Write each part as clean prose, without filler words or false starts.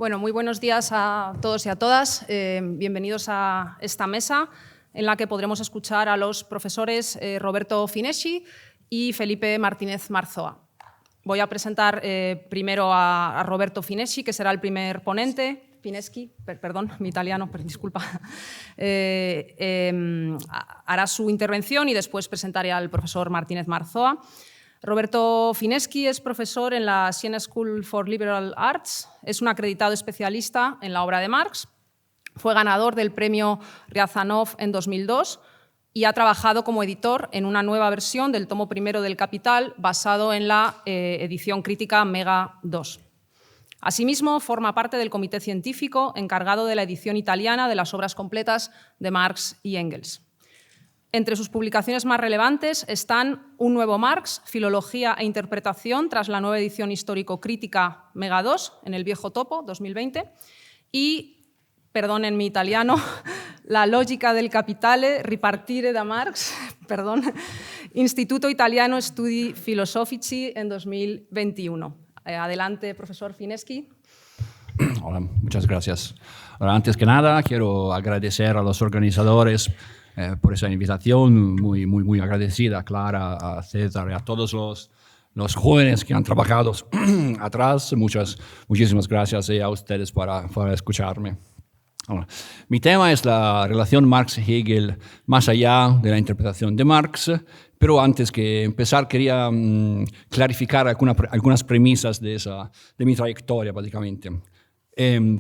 Bueno, muy buenos días a todos y a todas. Bienvenidos a esta mesa en la que podremos escuchar a los profesores Roberto Fineschi y Felipe Martínez Marzoa. Voy a presentar primero a Roberto Fineschi, que será el primer ponente. Fineschi, perdón, mi italiano, disculpa. Hará su intervención y después presentaré al profesor Martínez Marzoa. Roberto Fineschi es profesor en la Siena School for Liberal Arts, es un acreditado especialista en la obra de Marx, fue ganador del premio Riazanov en 2002 y ha trabajado como editor en una nueva versión del tomo primero del Capital basado en la edición crítica Mega 2. Asimismo, forma parte del comité científico encargado de la edición italiana de las obras completas de Marx y Engels. Entre sus publicaciones más relevantes están Un nuevo Marx, Filología e Interpretación tras la nueva edición histórico-crítica Mega 2 en el viejo topo, 2020, y, perdonen mi italiano, La logica del capitale, ripartire da Marx, Instituto Italiano Studi Filosofici en 2021. Adelante, profesor Fineschi. Hola, muchas gracias. Ahora, antes que nada, quiero agradecer a los organizadores por esa invitación, muy agradecida a Clara, a César y a todos los jóvenes que han trabajado atrás. Muchísimas gracias a ustedes para escucharme. Ahora, mi tema es la relación Marx-Hegel más allá de la interpretación de Marx, pero antes que empezar quería clarificar algunas premisas de mi trayectoria, básicamente.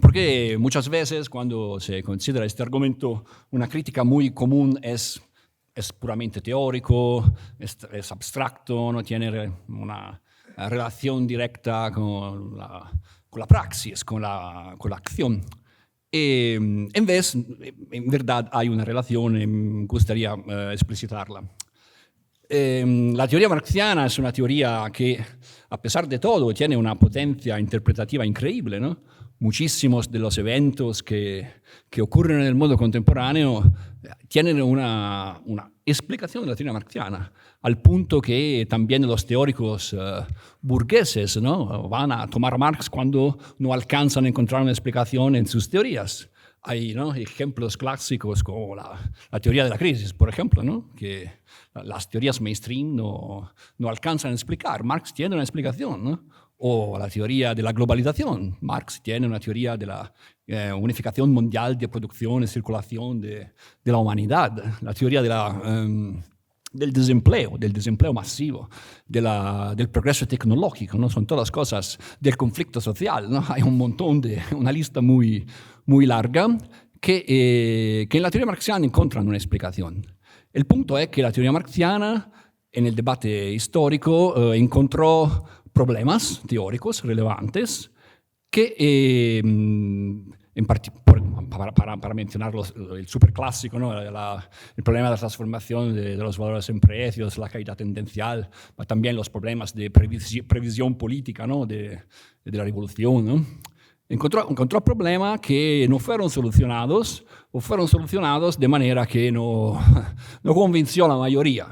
Porque muchas veces cuando se considera este argumento, una crítica muy común es puramente teórico, es abstracto, no tiene una relación directa con la praxis, con la acción. En verdad hay una relación y me gustaría explicitarla. La teoría marxiana es una teoría que, a pesar de todo, tiene una potencia interpretativa increíble, ¿no? Muchísimos de los eventos que ocurren en el mundo contemporáneo tienen una explicación de la teoría marxiana, al punto que también los teóricos burgueses, ¿no?, van a tomar a Marx cuando no alcanzan a encontrar una explicación en sus teorías. Hay, ¿no?, ejemplos clásicos como la teoría de la crisis, por ejemplo, ¿no?, que las teorías mainstream no alcanzan a explicar. Marx tiene una explicación, ¿no? O la teoría de la globalización. Marx tiene una teoría de la unificación mundial de producción y circulación de la humanidad. La teoría del desempleo masivo, del progreso tecnológico, ¿no? Son todas cosas del conflicto social, ¿no? Hay un montón una lista muy larga que en la teoría marxiana encuentran una explicación. El punto es que la teoría marxiana, en el debate histórico, encontró problemas teóricos relevantes que, para mencionar el superclásico, ¿no?, el problema de la transformación de los valores en precios, la caída tendencial, pero también los problemas de previsión política, ¿no?, de la revolución, ¿no? Encontró problemas que no fueron solucionados o fueron solucionados de manera que no convenció a la mayoría.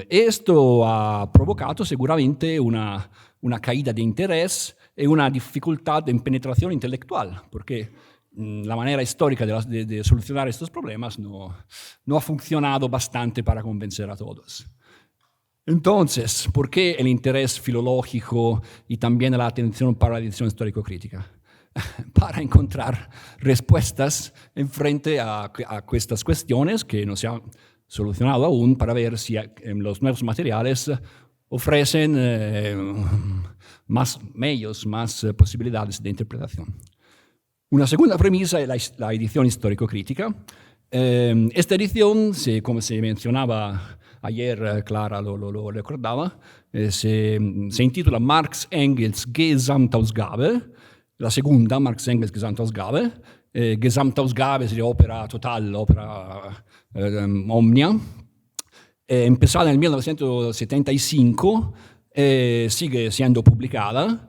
Esto ha provocado seguramente una caída de interés y una dificultad en penetración intelectual, porque la manera histórica de solucionar estos problemas no ha funcionado bastante para convencer a todos. Entonces, ¿por qué el interés filológico y también la atención para la edición histórico-crítica? Para encontrar respuestas en frente a estas cuestiones que no se han solucionado aún, para ver si los nuevos materiales ofrecen más medios, más posibilidades de interpretación. Una segunda premisa es la edición histórico-crítica. Esta edición, como se mencionaba ayer, Clara lo recordaba, se intitula Marx Engels Gesamtausgabe, la segunda, Marx Engels Gesamtausgabe. Gesamtausgabe sería ópera total, ópera omnia. Empezada en 1975, sigue siendo publicada.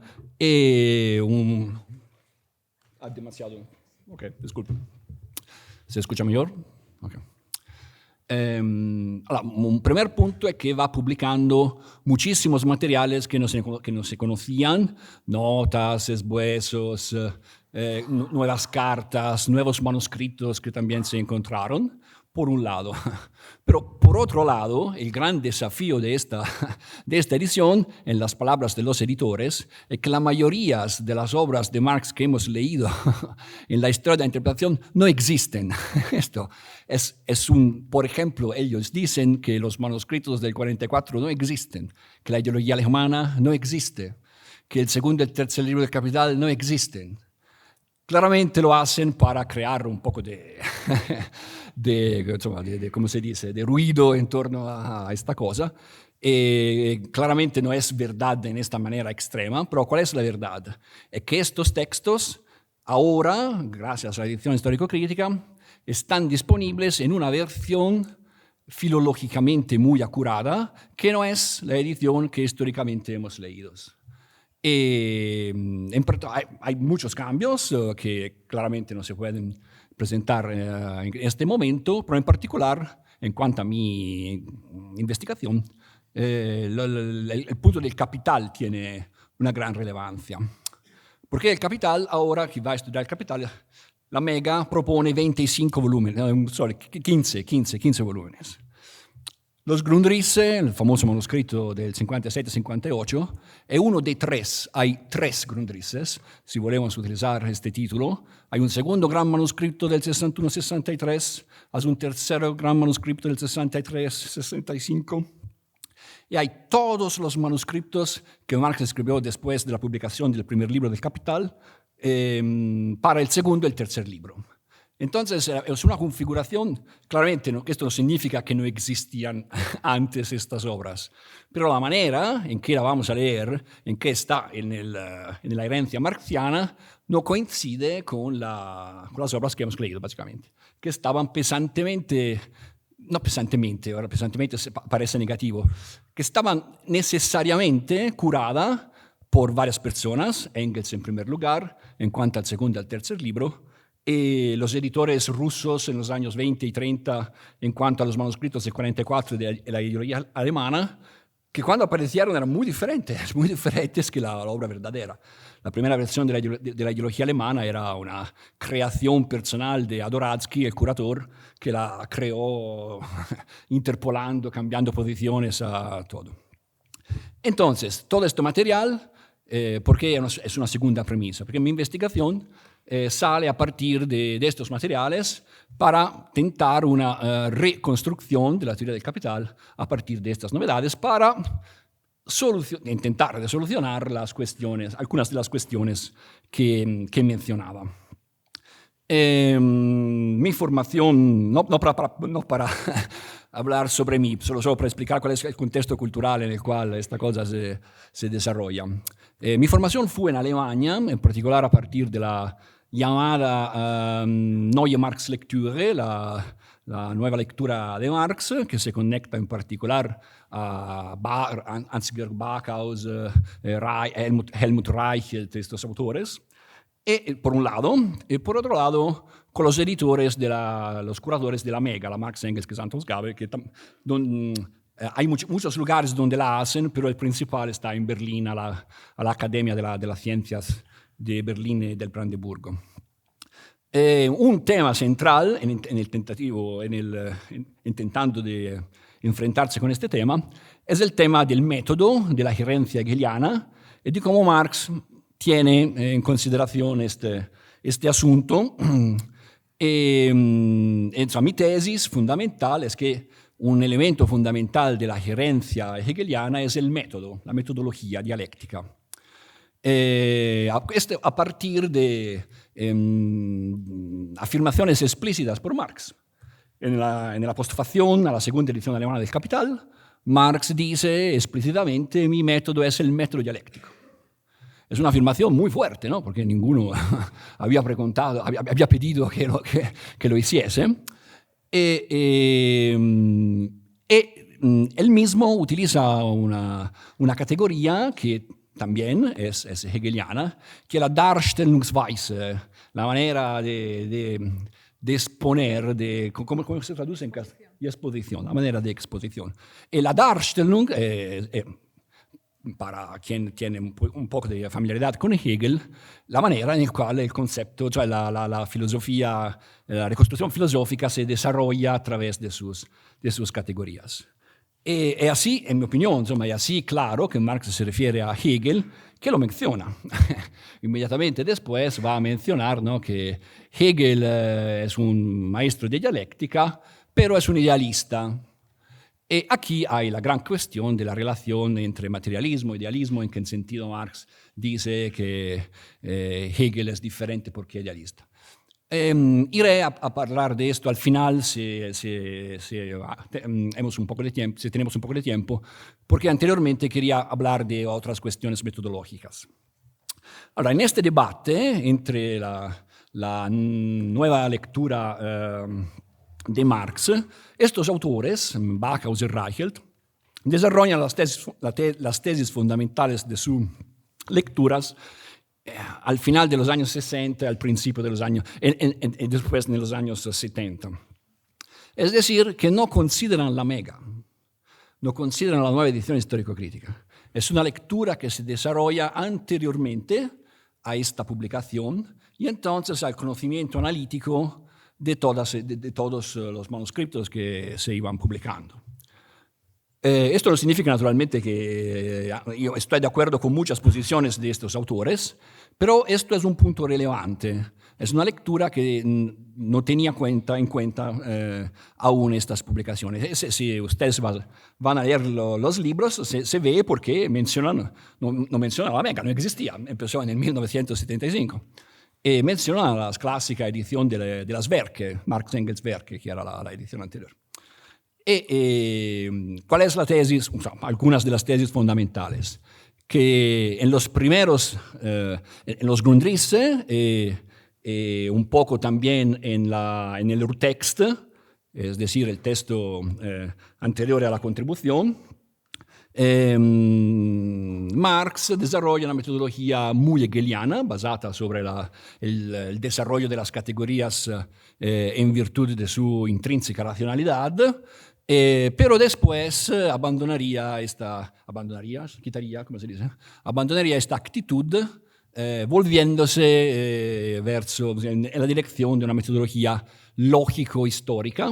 Demasiado. Ok, disculpe. ¿Se escucha mejor? Okay. Un primer punto es que va publicando muchísimos materiales que no se conocían, notas, esbozos, nuevas cartas, nuevos manuscritos que también se encontraron, por un lado. Pero por otro lado, el gran desafío de esta edición, en las palabras de los editores, es que la mayoría de las obras de Marx que hemos leído en la historia de la interpretación no existen. Esto por ejemplo, ellos dicen que los manuscritos del 44 no existen, que la ideología alemana no existe, que el segundo y el tercer libro del Capital no existen. Claramente lo hacen para crear un poco ¿cómo se dice?, de ruido en torno a esta cosa. Claramente no es verdad en esta manera extrema, pero ¿cuál es la verdad? Es que estos textos ahora, gracias a la edición histórico-crítica, están disponibles en una versión filológicamente muy acurada, que no es la edición que históricamente hemos leído. Hay muchos cambios que claramente no se pueden presentar en este momento, pero en particular, en cuanto a mi investigación, el punto del Capital tiene una gran relevancia. Porque el Capital, ahora que va a estudiar el Capital, la Mega propone 25 volúmenes, 15 volúmenes. Los Grundrisse, el famoso manuscrito del 57-58, es uno de tres. Hay tres Grundrisses, si volvemos a utilizar este título. Hay un segundo gran manuscrito del 61-63, hay un tercer gran manuscrito del 63-65, y hay todos los manuscritos que Marx escribió después de la publicación del primer libro del Capital para el segundo y el tercer libro. Entonces, es una configuración, claramente, ¿no? Esto no significa que no existían antes estas obras, pero la manera en que la vamos a leer, en que está en la herencia marxiana, no coincide con las obras que hemos leído, básicamente, que estaban ahora pesantemente parece negativo, que estaban necesariamente curadas por varias personas, Engels en primer lugar, en cuanto al segundo y al tercer libro, y los editores rusos en los años 20 y 30 en cuanto a los manuscritos de 44 de la ideología alemana, que cuando aparecieron eran muy diferentes que la obra verdadera. La primera versión de la ideología alemana era una creación personal de Adoradsky, el curator, que la creó interpolando, cambiando posiciones a todo. Entonces, todo este material, porque es una segunda premisa, porque mi investigación sale a partir de estos materiales para tentar una reconstrucción de la teoría del capital a partir de estas novedades para intentar solucionar algunas de las cuestiones que mencionaba. Mi formación, no para hablar sobre mí, solo para explicar cuál es el contexto cultural en el cual esta cosa se desarrolla. Mi formación fue en Alemania, en particular a partir de la llamada Neue Marx-Lektüre, la nueva lectura de Marx, que se conecta en particular a Ansgar Barkhaus, Helmut Reichelt, estos autores, por un lado, y por otro lado, con los editores, los curadores de la Mega, la Marx-Engels-Gesamtausgabe, que hay muchos lugares donde la hacen, pero el principal está en Berlín, a la Academia de las Ciencias de Berlín y del Brandeburgo. Un tema central intentando de enfrentarse con este tema es el tema del método de la gerencia hegeliana y de cómo Marx tiene en consideración este asunto. Mi tesis fundamental es que un elemento fundamental de la gerencia hegeliana es el método, la metodología dialéctica. A partir de afirmaciones explícitas por Marx. En la postfación a la segunda edición alemana del Capital, Marx dice explícitamente: mi método es el método dialéctico. Es una afirmación muy fuerte, ¿no? Porque ninguno había pedido que lo hiciese. Él mismo utiliza una categoría que también es hegeliana, que es la Darstellungsweise, la manera de exponer, ¿cómo se traduce en castellano? y exposición, a manera de exposición. Y la Darstellung, para quien tiene un poco de familiaridad con Hegel, la manera en la cual el concepto, cioè la filosofía, la reconstrucción filosófica se desarrolla a través de sus categorías. Y así, en mi opinión, insomma, es así claro que Marx se refiere a Hegel, que lo menciona. Inmediatamente después va a mencionar, ¿no?, que Hegel es un maestro de dialéctica, pero es un idealista. Y aquí hay la gran cuestión de la relación entre materialismo e idealismo, en qué sentido Marx dice que Hegel es diferente porque es idealista. Iré a hablar de esto al final si tenemos un poco de tiempo, porque anteriormente quería hablar de otras cuestiones metodológicas. Ahora, en este debate entre la nueva lectura de Marx, estos autores, Backhaus y Reichelt, desarrollan las tesis fundamentales de sus lecturas al final de los años 60 y al principio de los años, y después en los años 70. Es decir, que no consideran la mega, no consideran la nueva edición histórico-crítica. Es una lectura que se desarrolla anteriormente a esta publicación y entonces al conocimiento analítico de todos los manuscritos que se iban publicando. Esto no significa naturalmente que yo estoy de acuerdo con muchas posiciones de estos autores, pero esto es un punto relevante. Es una lectura que no tenía en cuenta aún estas publicaciones. Si ustedes van a leer los libros, se ve porque no mencionan la mega, no existía, empezó en el 1975. Menciona la clásica edición de las Werke, Marx Engels Werke, que era la edición anterior. ¿Cuál es la tesis? O sea, algunas de las tesis fundamentales. Que en los primeros, en los Grundrisse, un poco también en el Urtext, es decir, el texto anterior a la contribución, Marx desarrolla una metodología muy hegeliana, basada sobre el desarrollo de las categorías en virtud de su intrínseca racionalidad, pero después abandonaría esta actitud, volviéndose en la dirección de una metodología lógico-histórica,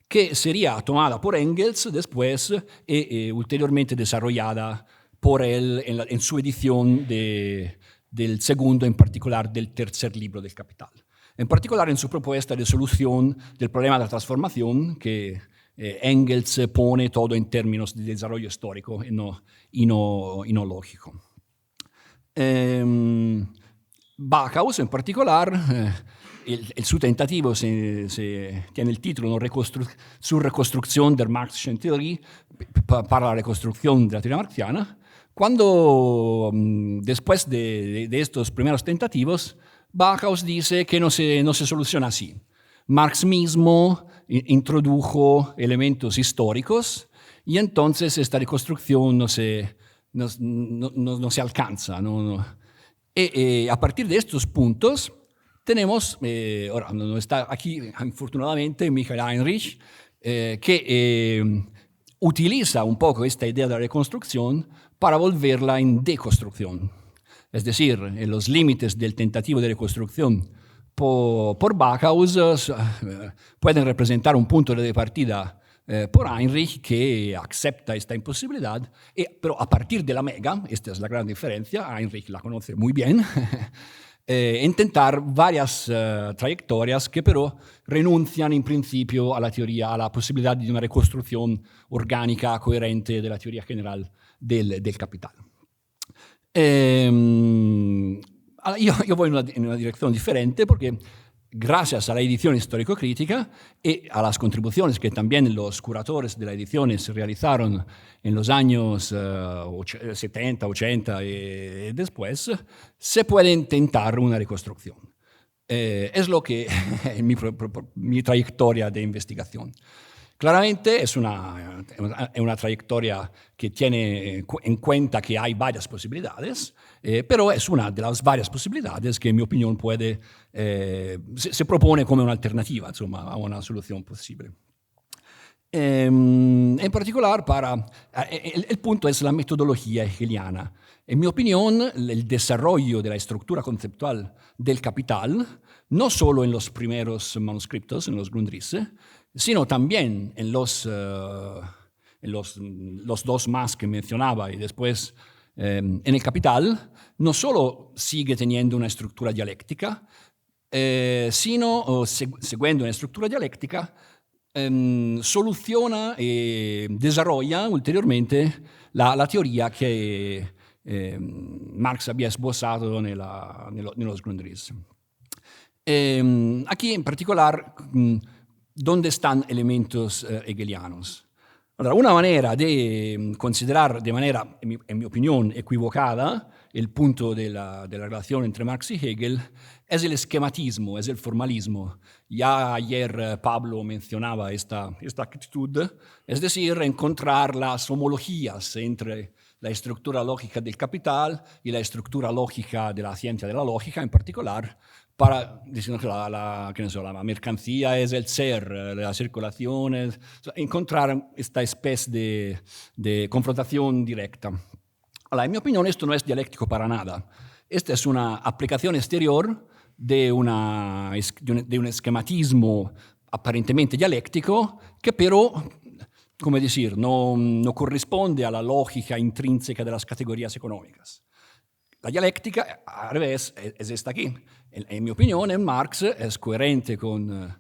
que sería tomada por Engels después y ulteriormente desarrollada por él en su edición del segundo, en particular del tercer libro del Capital. En particular en su propuesta de solución del problema de la transformación, que Engels pone todo en términos de desarrollo histórico y no lógico. Backhaus, en particular, su tentativo tiene el título su reconstrucción de Marxische Theorie para la reconstrucción de la teoría marxiana, cuando después de estos primeros tentativos, Backhaus dice que no se soluciona así. Marx mismo introdujo elementos históricos y entonces esta reconstrucción no se alcanza. Y a partir de estos puntos tenemos, ahora no está aquí infortunadamente Michael Heinrich, que utiliza un poco esta idea de la reconstrucción para volverla en deconstrucción. Es decir, en los límites del tentativo de reconstrucción por Backhaus pueden representar un punto de partida por Heinrich, que acepta esta imposibilidad, pero a partir de la mega, esta es la gran diferencia, Heinrich la conoce muy bien, intentar varias trayectorias que pero renuncian en principio a la teoría, a la posibilidad de una reconstrucción orgánica, coherente de la teoría general del capital. Yo voy en una dirección diferente porque gracias a la edición histórico-crítica y a las contribuciones que también los curadores de la edición se realizaron en los años 70, 80 y después, se puede intentar una reconstrucción. Es lo que es mi trayectoria de investigación. Claramente es una trayectoria que tiene en cuenta que hay varias posibilidades, pero es una de las varias posibilidades que en mi opinión se propone como una alternativa, insomma, a una solución posible. En particular, el punto es la metodología hegeliana. En mi opinión, el desarrollo de la estructura conceptual del capital, no solo en los primeros manuscritos, en los Grundrisse, sino también en los dos más que mencionaba y después en el capital, no solo sigue teniendo una estructura dialéctica, sino, seguendo una estructura dialéctica, soluciona y desarrolla ulteriormente la teoría que Marx había esbozado los Grundrisse. Aquí en particular, ¿dónde están elementos hegelianos? Allora, una manera de considerar de manera, en mi opinión, equivocada el punto de la relación entre Marx y Hegel es el esquematismo, es el formalismo. Ya ayer Pablo mencionaba esta actitud, es decir, encontrar las homologías entre la estructura lógica del capital y la estructura lógica de la ciencia de la lógica, en particular, para diciendo que la mercancía es el ser, la circulación es, encontrar esta especie de confrontación directa. Ahora, en mi opinión, esto no es dialéctico para nada. Esta es una aplicación exterior de un esquematismo aparentemente dialéctico que pero, como decir, no corresponde a la lógica intrínseca de las categorías económicas. La dialéctica, al revés, es esta aquí. En mi opinión, en Marx es coherente con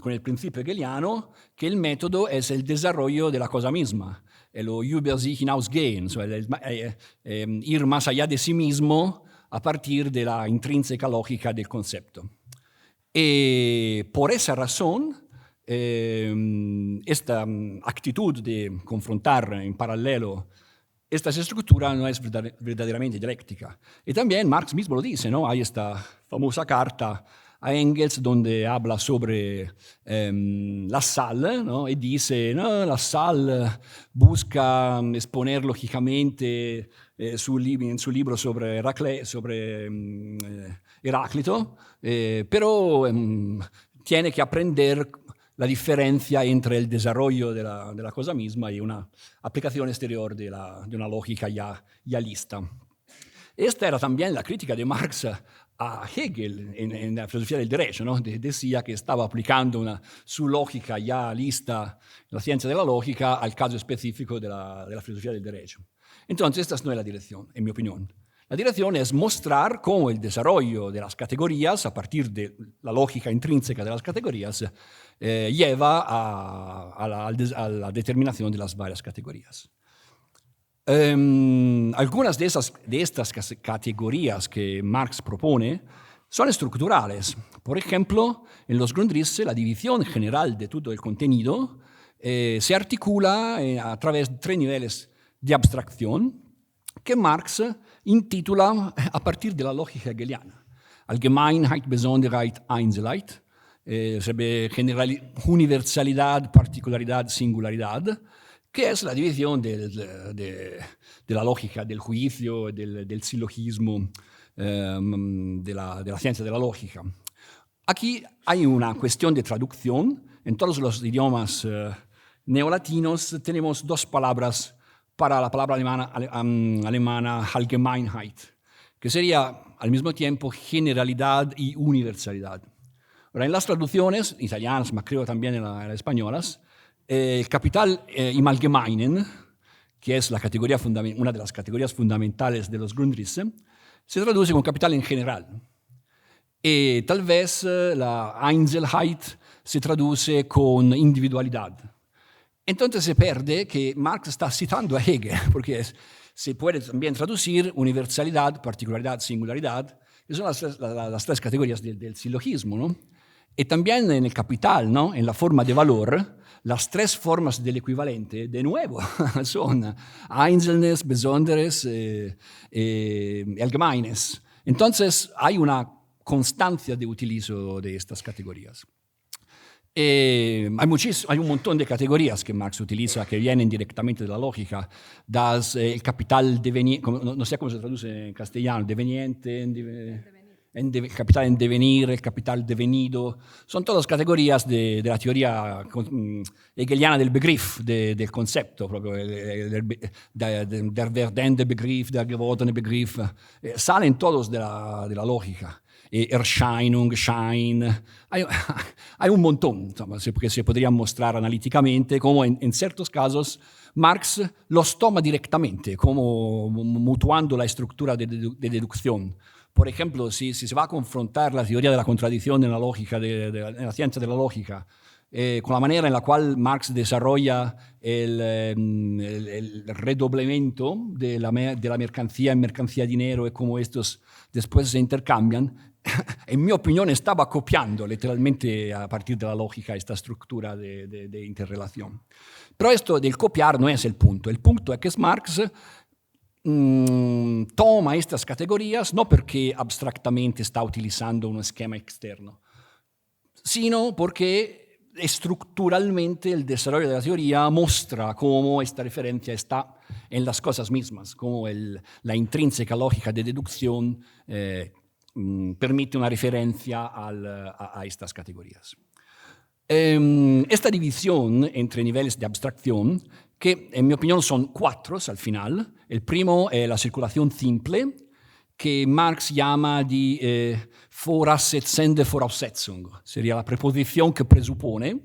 el principio hegeliano que el método es el desarrollo de la cosa misma, el über sich hinausgehen, ir más allá de sí mismo a partir de la intrínseca lógica del concepto. Y por esa razón, esta actitud de confrontar en paralelo esta estructura no es verdaderamente dialéctica. Y también Marx mismo lo dice, ¿no? Hay esta famosa carta a Engels donde habla sobre la sal, ¿no? Y dice, no, la sal busca exponer lógicamente en su libro sobre Heráclito, pero tiene que aprender la diferencia entre el desarrollo de la cosa misma y una aplicación exterior de una lógica ya lista. Esta era también la crítica de Marx a Hegel en la filosofía del derecho, ¿no? Decía que estaba aplicando su lógica ya lista, la ciencia de la lógica, al caso específico de la filosofía del derecho. Entonces, esta no es la dirección, en mi opinión. La dirección es mostrar cómo el desarrollo de las categorías, a partir de la lógica intrínseca de las categorías, lleva a la determinación de las varias categorías. Algunas de estas categorías que Marx propone son estructurales. Por ejemplo, en los Grundrisse la división general de todo el contenido se articula a través de 3 niveles de abstracción que Marx intitula a partir de la lógica hegeliana. Allgemeinheit, Besonderheit, Einzelheit, universalidad, particularidad, singularidad, que es la división de la lógica, del juicio, del silogismo, de la ciencia de la lógica. Aquí hay una cuestión de traducción. En todos los idiomas neolatinos tenemos 2 palabras para la palabra alemana Allgemeinheit, que sería al mismo tiempo generalidad y universalidad. Ahora, en las traducciones italianas, pero creo también en las españolas, el capital im Allgemeinen, que es una de las categorías fundamentales de los Grundrisse, se traduce con capital en general. Y tal vez la Einzelheit se traduce con individualidad. Entonces se pierde que Marx está citando a Hegel, porque se puede también traducir universalidad, particularidad, singularidad, que son las 3 categorías del silogismo, ¿no? Y también en el capital, ¿no? En la forma de valor, las 3 formas del equivalente, de nuevo, son Einzelnes, Besonderes y Allgemeines. Entonces hay una constancia de utilizo de estas categorías. Hay un montón de categorías que Marx utiliza que vienen directamente de la lógica. El capital deveniente, no sé cómo se traduce en castellano, deveniente, capital en devenir, el capital devenido, son todas categorías de la teoría hegeliana del Begriff, del concepto, proprio der werdende Begriff, der gewordene Begriff, salen todos de la lógica. Erscheinung, Schein, hay un montón que se podrían mostrar analíticamente, como en ciertos casos Marx los toma directamente, como mutuando la estructura de deducción. Por ejemplo, si se va a confrontar la teoría de la contradicción en la lógica, en la ciencia de la lógica, con la manera en la cual Marx desarrolla el redoblamiento de la mercancía en mercancía dinero y cómo estos después se intercambian, en mi opinión estaba copiando literalmente a partir de la lógica esta estructura de interrelación. Pero esto del copiar no es el punto es que Marx toma estas categorías no porque abstractamente está utilizando un esquema externo, sino porque estructuralmente el desarrollo de la teoría muestra cómo esta referencia está en las cosas mismas, cómo la intrínseca lógica de deducción permite una referencia a estas categorías. Esta división entre niveles de abstracción, que en mi opinión son 4 al final. El primo es la circulación simple, que Marx llama die voraussetzende Voraussetzung. Sería la preposición que presupone,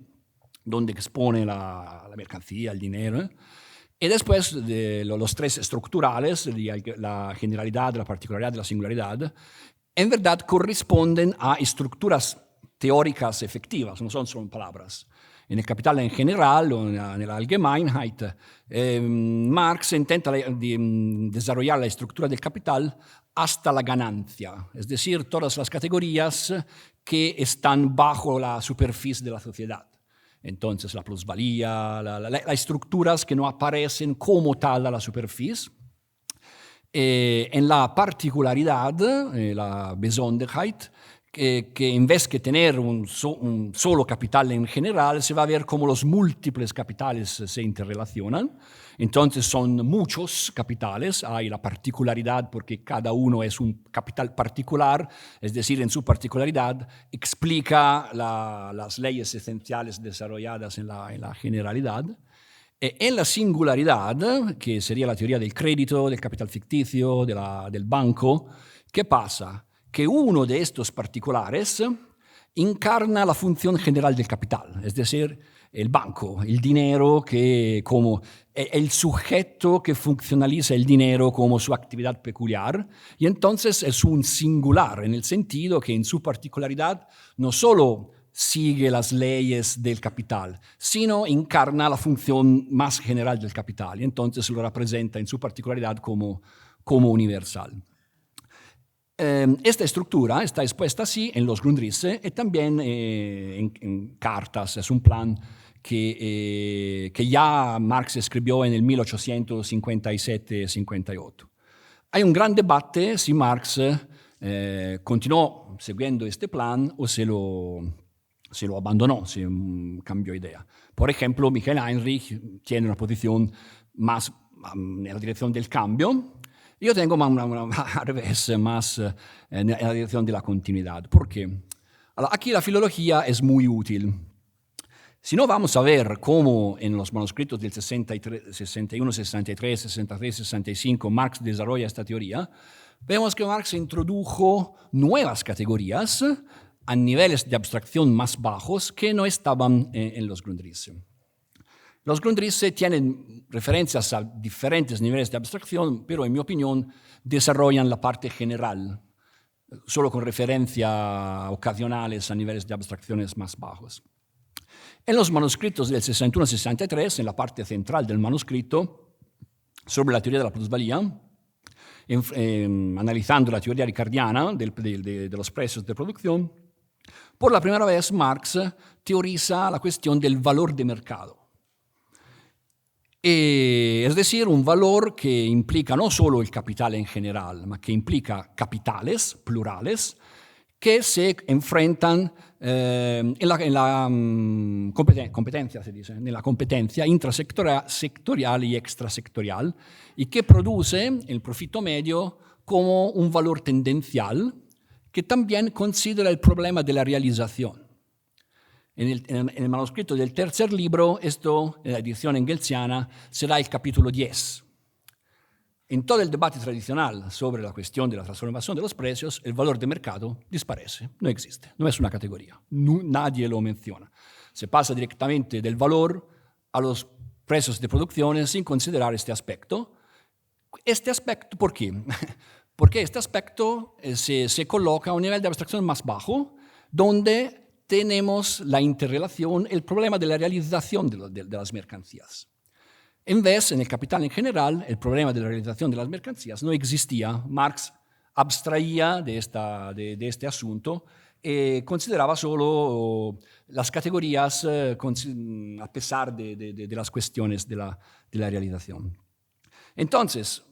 donde expone la mercancía, el dinero. Y después de los 3 estructurales, la generalidad, la particularidad y la singularidad, en verdad corresponden a estructuras teóricas efectivas, no son solo palabras. En el Capital en general o en la Allgemeinheit, Marx intenta desarrollar la estructura del capital hasta la ganancia, es decir, todas las categorías que están bajo la superficie de la sociedad. Entonces, la plusvalía, las estructuras que no aparecen como tal a la superficie. En la particularidad, la Besonderheit, que en vez de tener un solo capital en general, se va a ver cómo los múltiples capitales se interrelacionan. Entonces son muchos capitales, hay la particularidad porque cada uno es un capital particular, es decir, en su particularidad explica las leyes esenciales desarrolladas en la generalidad. En la singularidad, que sería la teoría del crédito, del capital ficticio, del banco, ¿qué pasa? Que uno de estos particulares encarna la función general del capital, es decir, el banco, el dinero, que como el sujeto que funcionaliza el dinero como su actividad peculiar, y entonces es un singular en el sentido que en su particularidad no solo sigue las leyes del capital, sino encarna la función más general del capital, y entonces lo representa en su particularidad como universal. Esta estructura está expuesta así en los Grundrisse y también en cartas. Es un plan que ya Marx escribió en el 1857-58. Hay un gran debate si Marx continuó siguiendo este plan o se lo abandonó, se cambió idea. Por ejemplo, Michael Heinrich tiene una posición más en la dirección del cambio. Yo tengo al revés, más en la dirección de la continuidad. ¿Por qué? Aquí la filología es muy útil. Si no vamos a ver cómo en los manuscritos del 61, 63, 63, 65 Marx desarrolla esta teoría, vemos que Marx introdujo nuevas categorías a niveles de abstracción más bajos que no estaban en los Grundrisse. Los Grundrisse tienen referencias a diferentes niveles de abstracción, pero en mi opinión desarrollan la parte general, solo con referencias ocasionales a niveles de abstracciones más bajos. En los manuscritos del 61-63, en la parte central del manuscrito, sobre la teoría de la plusvalía, analizando la teoría ricardiana de los precios de producción, por la primera vez Marx teoriza la cuestión del valor de mercado. Es decir, un valor que implica no solo el capital en general, ma que implica capitales plurales que se enfrentan en la competencia, se dice, en la competencia intrasectorial y extrasectorial, y que produce el profito medio como un valor tendencial que también considera el problema de la realización. En el manuscrito del tercer libro, esto, en la edición engelsiana, será el capítulo 10. En todo el debate tradicional sobre la cuestión de la transformación de los precios, el valor de mercado desaparece, no existe, no es una categoría, nadie lo menciona. Se pasa directamente del valor a los precios de producción sin considerar este aspecto. Este aspecto, ¿por qué? Porque este aspecto se coloca a un nivel de abstracción más bajo, donde tenemos la interrelación, el problema de la realización de las mercancías. En vez, en el Capital en general, el problema de la realización de las mercancías no existía. Marx abstraía de este asunto y consideraba solo las categorías a pesar de las cuestiones de la realización. Entonces,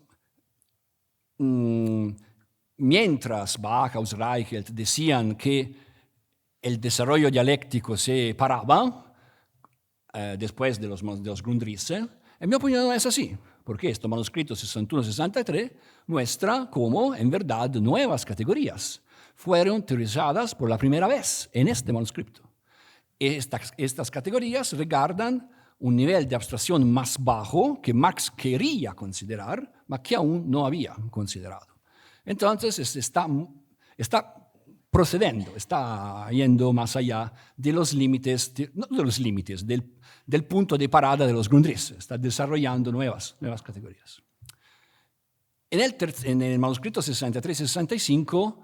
mientras Backhaus, Reichelt decían que el desarrollo dialéctico se paraba después de los Grundrisse, en mi opinión no es así, porque este manuscrito 61-63 muestra cómo, en verdad, nuevas categorías fueron teorizadas por la primera vez en este manuscrito. Estas categorías regardan un nivel de abstracción más bajo que Marx quería considerar, pero que aún no había considerado. Entonces, está procediendo, está yendo más allá de los límites, no de los límites, del punto de parada de los Grundrisse, está desarrollando nuevas categorías. En el manuscrito 63-65,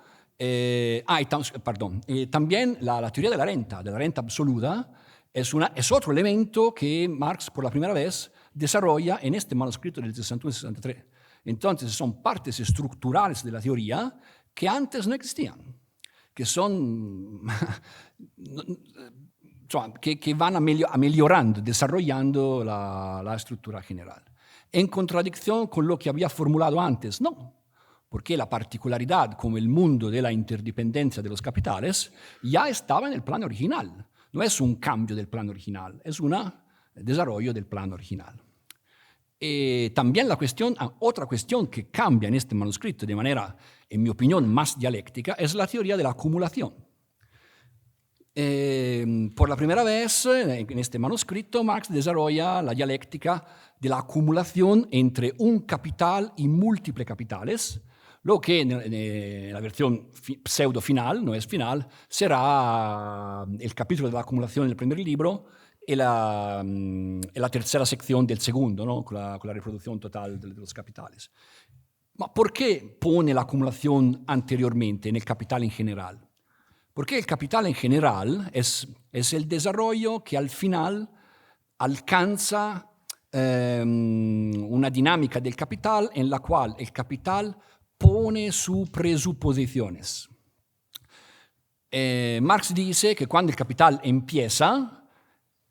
también la teoría de la renta absoluta, es otro elemento que Marx por la primera vez desarrolla en este manuscrito del 61-63. Entonces son partes estructurales de la teoría que antes no existían, que son que van mejorando, desarrollando la estructura general. En contradicción con lo que había formulado antes, no, porque la particularidad como el mundo de la interdependencia de los capitales ya estaba en el plan original. No es un cambio del plan original, es un desarrollo del plan original. También otra cuestión que cambia en este manuscrito de manera, en mi opinión, más dialéctica, es la teoría de la acumulación. Por la primera vez en este manuscrito, Marx desarrolla la dialéctica de la acumulación entre un capital y múltiples capitales, lo que en la versión pseudo final, no es final, será el capítulo de la acumulación en el primer libro y la tercera sección del segundo, ¿no? con la reproducción total de los capitales. ¿Por qué pone la acumulación anteriormente en el capital en general? Porque el capital en general es el desarrollo que al final alcanza una dinámica del capital en la cual el capital pone sus presuposiciones. Marx dice que cuando el capital empieza,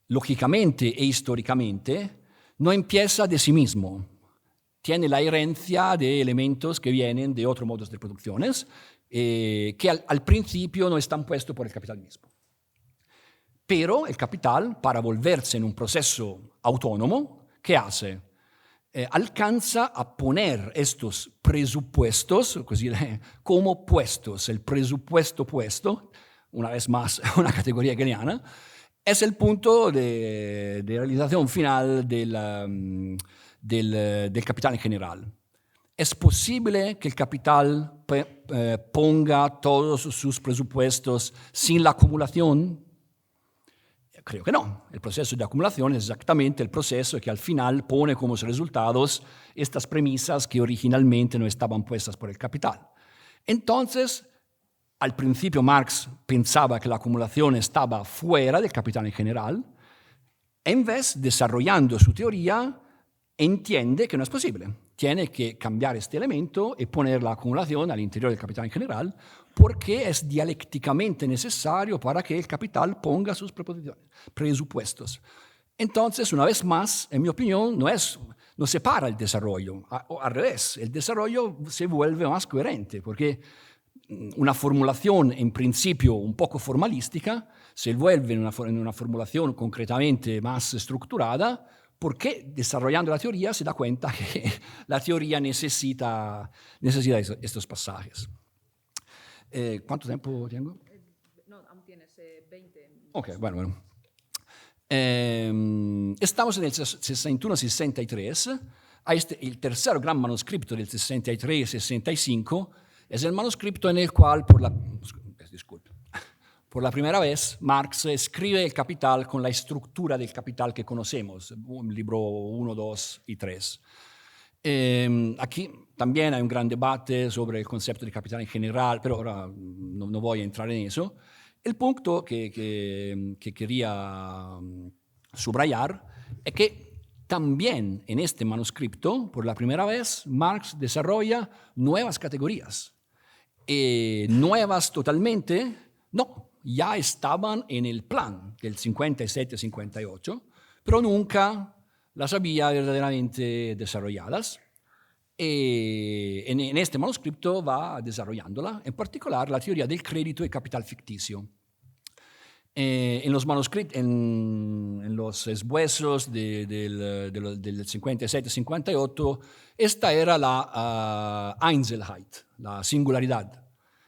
lógicamente e históricamente, no empieza de sí mismo. Tiene la herencia de elementos que vienen de otros modos de producciones, que al principio no están puestos por el capital mismo. Pero el capital, para volverse en un proceso autónomo, ¿qué hace? Alcanza a poner estos presupuestos, como puestos, el presupuesto puesto, una vez más una categoría hegeliana, es el punto de realización final del capital en general. ¿Es posible que el capital ponga todos sus presupuestos sin la acumulación? Creo que no. El proceso de acumulación es exactamente el proceso que al final pone como resultados estas premisas que originalmente no estaban puestas por el capital. Entonces, al principio Marx pensaba que la acumulación estaba fuera del capital en general. En vez, desarrollando su teoría, entiende que no es posible. Tiene que cambiar este elemento y poner la acumulación al interior del capital en general, porque es dialécticamente necesario para que el capital ponga sus presupuestos. Entonces, una vez más, en mi opinión, no separa el desarrollo, al revés, el desarrollo se vuelve más coherente, porque una formulación en principio un poco formalística se vuelve en una formulación concretamente más estructurada, porque desarrollando la teoría se da cuenta que la teoría necesita estos pasajes. ¿Cuánto tiempo tengo? No, aún tienes 20. Ok, bueno. Estamos en el 61-63. El tercer gran manuscrito del 63-65 es el manuscrito en el cual, por la primera vez, Marx escribe el Capital con la estructura del Capital que conocemos, un libro 1, 2 y 3. Aquí también hay un gran debate sobre el concepto de capital en general, pero ahora no voy a entrar en eso. El punto que quería subrayar es que también en este manuscrito, por la primera vez, Marx desarrolla nuevas categorías. Nuevas totalmente, no, ya estaban en el plan del 57-58, pero nunca las había verdaderamente desarrolladas. En este manuscrito va desarrollándola, en particular la teoría del crédito y capital ficticio. En los manuscritos, en los esbozos del 57-58, esta era la Einzelheit, la singularidad.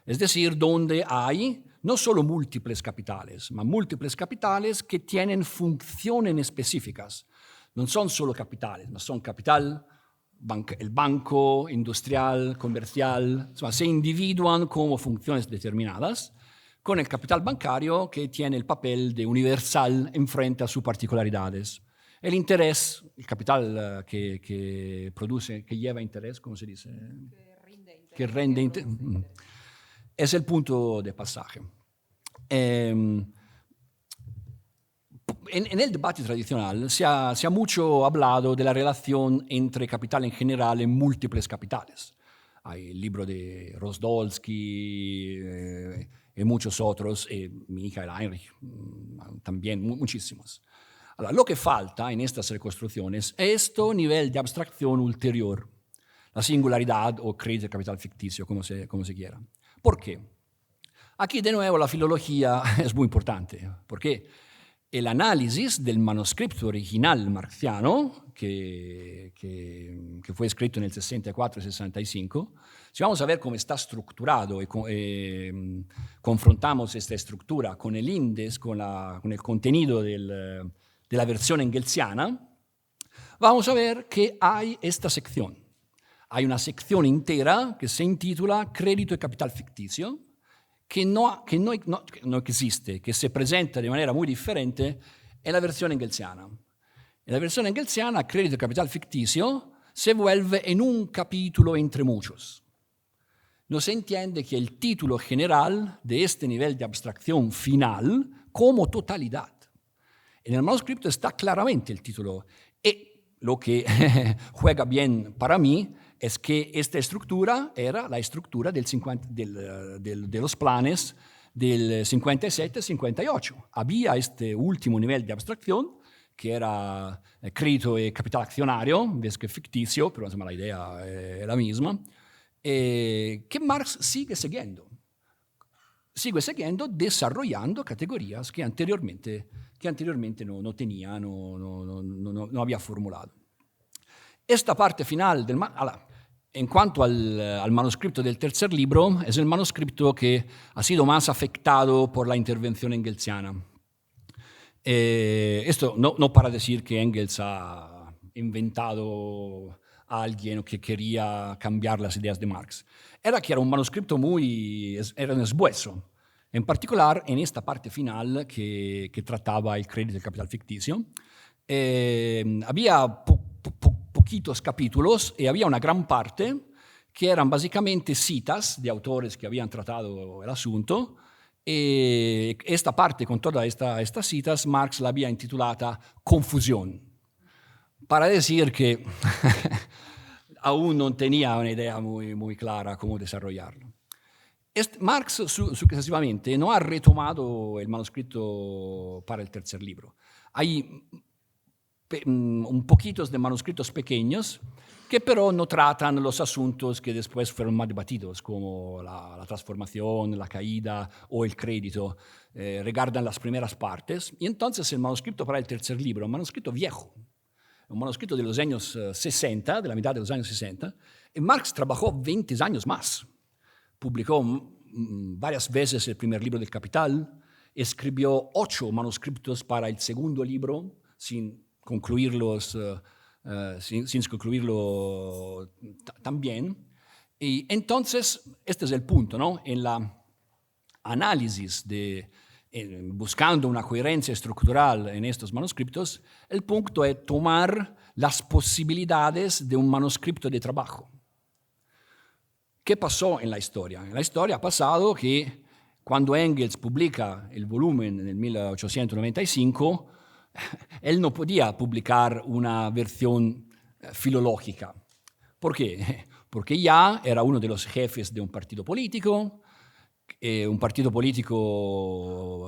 Es decir, donde hay no solo múltiples capitales, mas múltiples capitales que tienen funciones específicas. No son solo capitales, mas son capital, el banco, industrial, comercial, se individuan como funciones determinadas, con el capital bancario que tiene el papel de universal en frente a sus particularidades. El interés, el capital que produce, que lleva interés, ¿cómo se dice? Que rinde interés. Es el punto de pasaje. En el debate tradicional se ha mucho hablado de la relación entre capital en general y múltiples capitales. Hay el libro de Rosdolsky y muchos otros, Michael Heinrich también, muchísimos. Ahora, lo que falta en estas reconstrucciones es este nivel de abstracción ulterior, la singularidad o crédito de capital ficticio, como se quiera. ¿Por qué? Aquí de nuevo la filología es muy importante, porque el análisis del manuscrito original marxiano, que fue escrito en el 64 y 65, si vamos a ver cómo está estructurado y confrontamos esta estructura con el índice, con el contenido de la versión engelsiana, vamos a ver que hay esta sección. Hay una sección entera que se intitula Crédito y capital ficticio, que no existe, que se presenta de manera muy diferente en la versión engelsiana. En la versión engelsiana, crédito y capital ficticio se vuelve en un capítulo entre muchos. No se entiende que el título general de este nivel de abstracción final como totalidad. En el manuscrito está claramente el título, y lo que juega bien para mí es que esta estructura era la estructura de los planes del 57-58. Había este último nivel de abstracción, que era crédito y capital accionario, ves que ficticio, pero insomma, la idea es la misma, que Marx sigue siguiendo. Sigue siguiendo, desarrollando categorías que anteriormente no tenía, no había formulado. Esta parte final en cuanto al manuscrito del tercer libro, es el manuscrito que ha sido más afectado por la intervención engelsiana. Esto no para decir que Engels ha inventado a alguien que quería cambiar las ideas de Marx. Era que era un manuscrito era un esbozo, en particular en esta parte final que trataba el crédito del capital ficticio. Había poquitos capítulos y había una gran parte que eran básicamente citas de autores que habían tratado el asunto. Esta parte, con todas estas citas, Marx la había intitulada Confusión, para decir que aún no tenía una idea muy clara cómo desarrollarlo. Marx sucesivamente no ha retomado el manuscrito para el tercer libro. Hay un poquitos de manuscritos pequeños que pero no tratan los asuntos que después fueron más debatidos, como la transformación, la caída o el crédito, regardan las primeras partes. Y entonces el manuscrito para el tercer libro, un manuscrito viejo, un manuscrito de los años 60, de la mitad de los años 60, y Marx trabajó 20 años más. Publicó varias veces el primer libro del Capital, escribió 8 manuscritos para el segundo libro sin concluirlo también. Y entonces, este es el punto, ¿no? En la análisis buscando una coherencia estructural en estos manuscritos, el punto es tomar las posibilidades de un manuscrito de trabajo. ¿Qué pasó en la historia? En la historia ha pasado que cuando Engels publica el volumen en el 1895, él no podía publicar una versión filológica. ¿Por qué? Porque ya era uno de los jefes de un partido político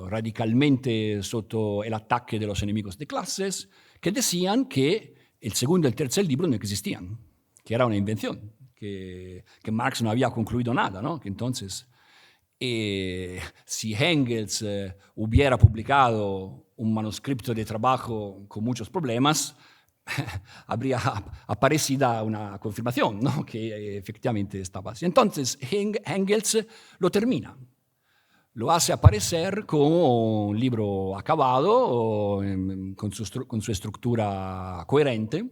radicalmente sotto el ataque de los enemigos de clases, que decían que el segundo y el tercer libro no existían, que era una invención, que Marx no había concluido nada, ¿no? Que entonces, si Engels hubiera publicado un manuscrito de trabajo con muchos problemas, habría aparecido una confirmación, ¿no? Que efectivamente estaba así. Entonces Engels lo termina, lo hace aparecer como un libro acabado, con su estructura coherente.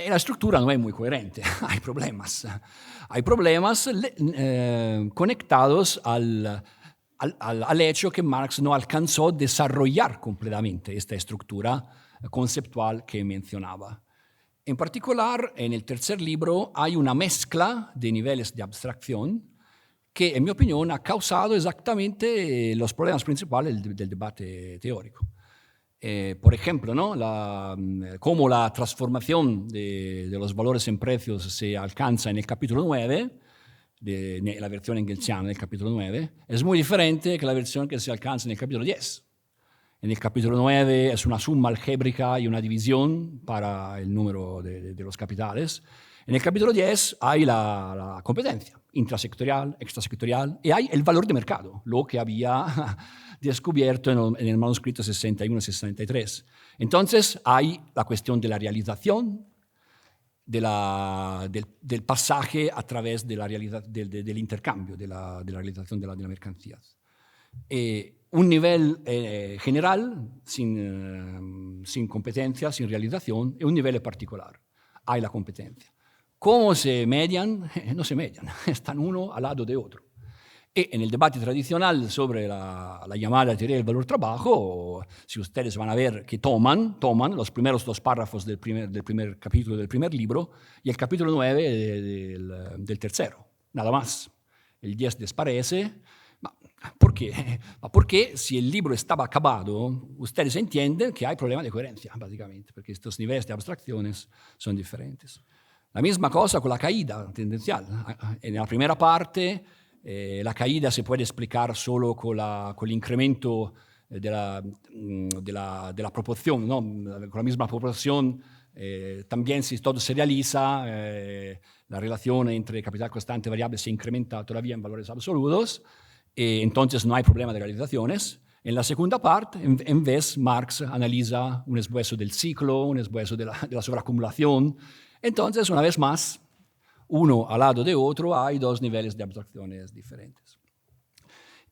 Y la estructura no es muy coherente, hay problemas. Hay problemas conectados al hecho que Marx no alcanzó a desarrollar completamente esta estructura conceptual que mencionaba. En particular, en el tercer libro hay una mezcla de niveles de abstracción que, en mi opinión, ha causado exactamente los problemas principales del debate teórico. Por ejemplo, ¿no? Cómo la transformación de los valores en precios se alcanza en el capítulo 9, la versión engelsiana del capítulo 9, es muy diferente que la versión que se alcanza en el capítulo 10. En el capítulo 9 es una suma algébrica y una división para el número de los capitales. En el capítulo 10 hay la competencia intrasectorial, extrasectorial, y hay el valor de mercado, lo que había descubierto en el manuscrito 61-63. Entonces hay la cuestión de la realización, del pasaje a través de del intercambio, de la realización de la mercancía. Un nivel general, sin competencia, sin realización, y un nivel particular. Hay la competencia. ¿Cómo se median? No se median, están uno al lado de otro. Y en el debate tradicional sobre la llamada teoría del valor trabajo, si ustedes van a ver que toman los primeros 2 párrafos del primer capítulo del primer libro y el capítulo 9 del tercero, nada más. El 10 desaparece. ¿Por qué? Porque si el libro estaba acabado, ustedes entienden que hay problema de coherencia, básicamente, porque estos niveles de abstracciones son diferentes. La misma cosa con la caída tendencial. En la primera parte, la caída se puede explicar solo con el incremento de la proporción, ¿no? Con la misma proporción, también si todo se realiza, la relación entre capital constante y variable se incrementa todavía en valores absolutos. Entonces no hay problema de realizaciones. En la segunda parte, en vez, Marx analiza un esbozo del ciclo, un esbozo de la sobreacumulación. Entonces, una vez más, uno al lado de otro, hay 2 niveles de abstracciones diferentes.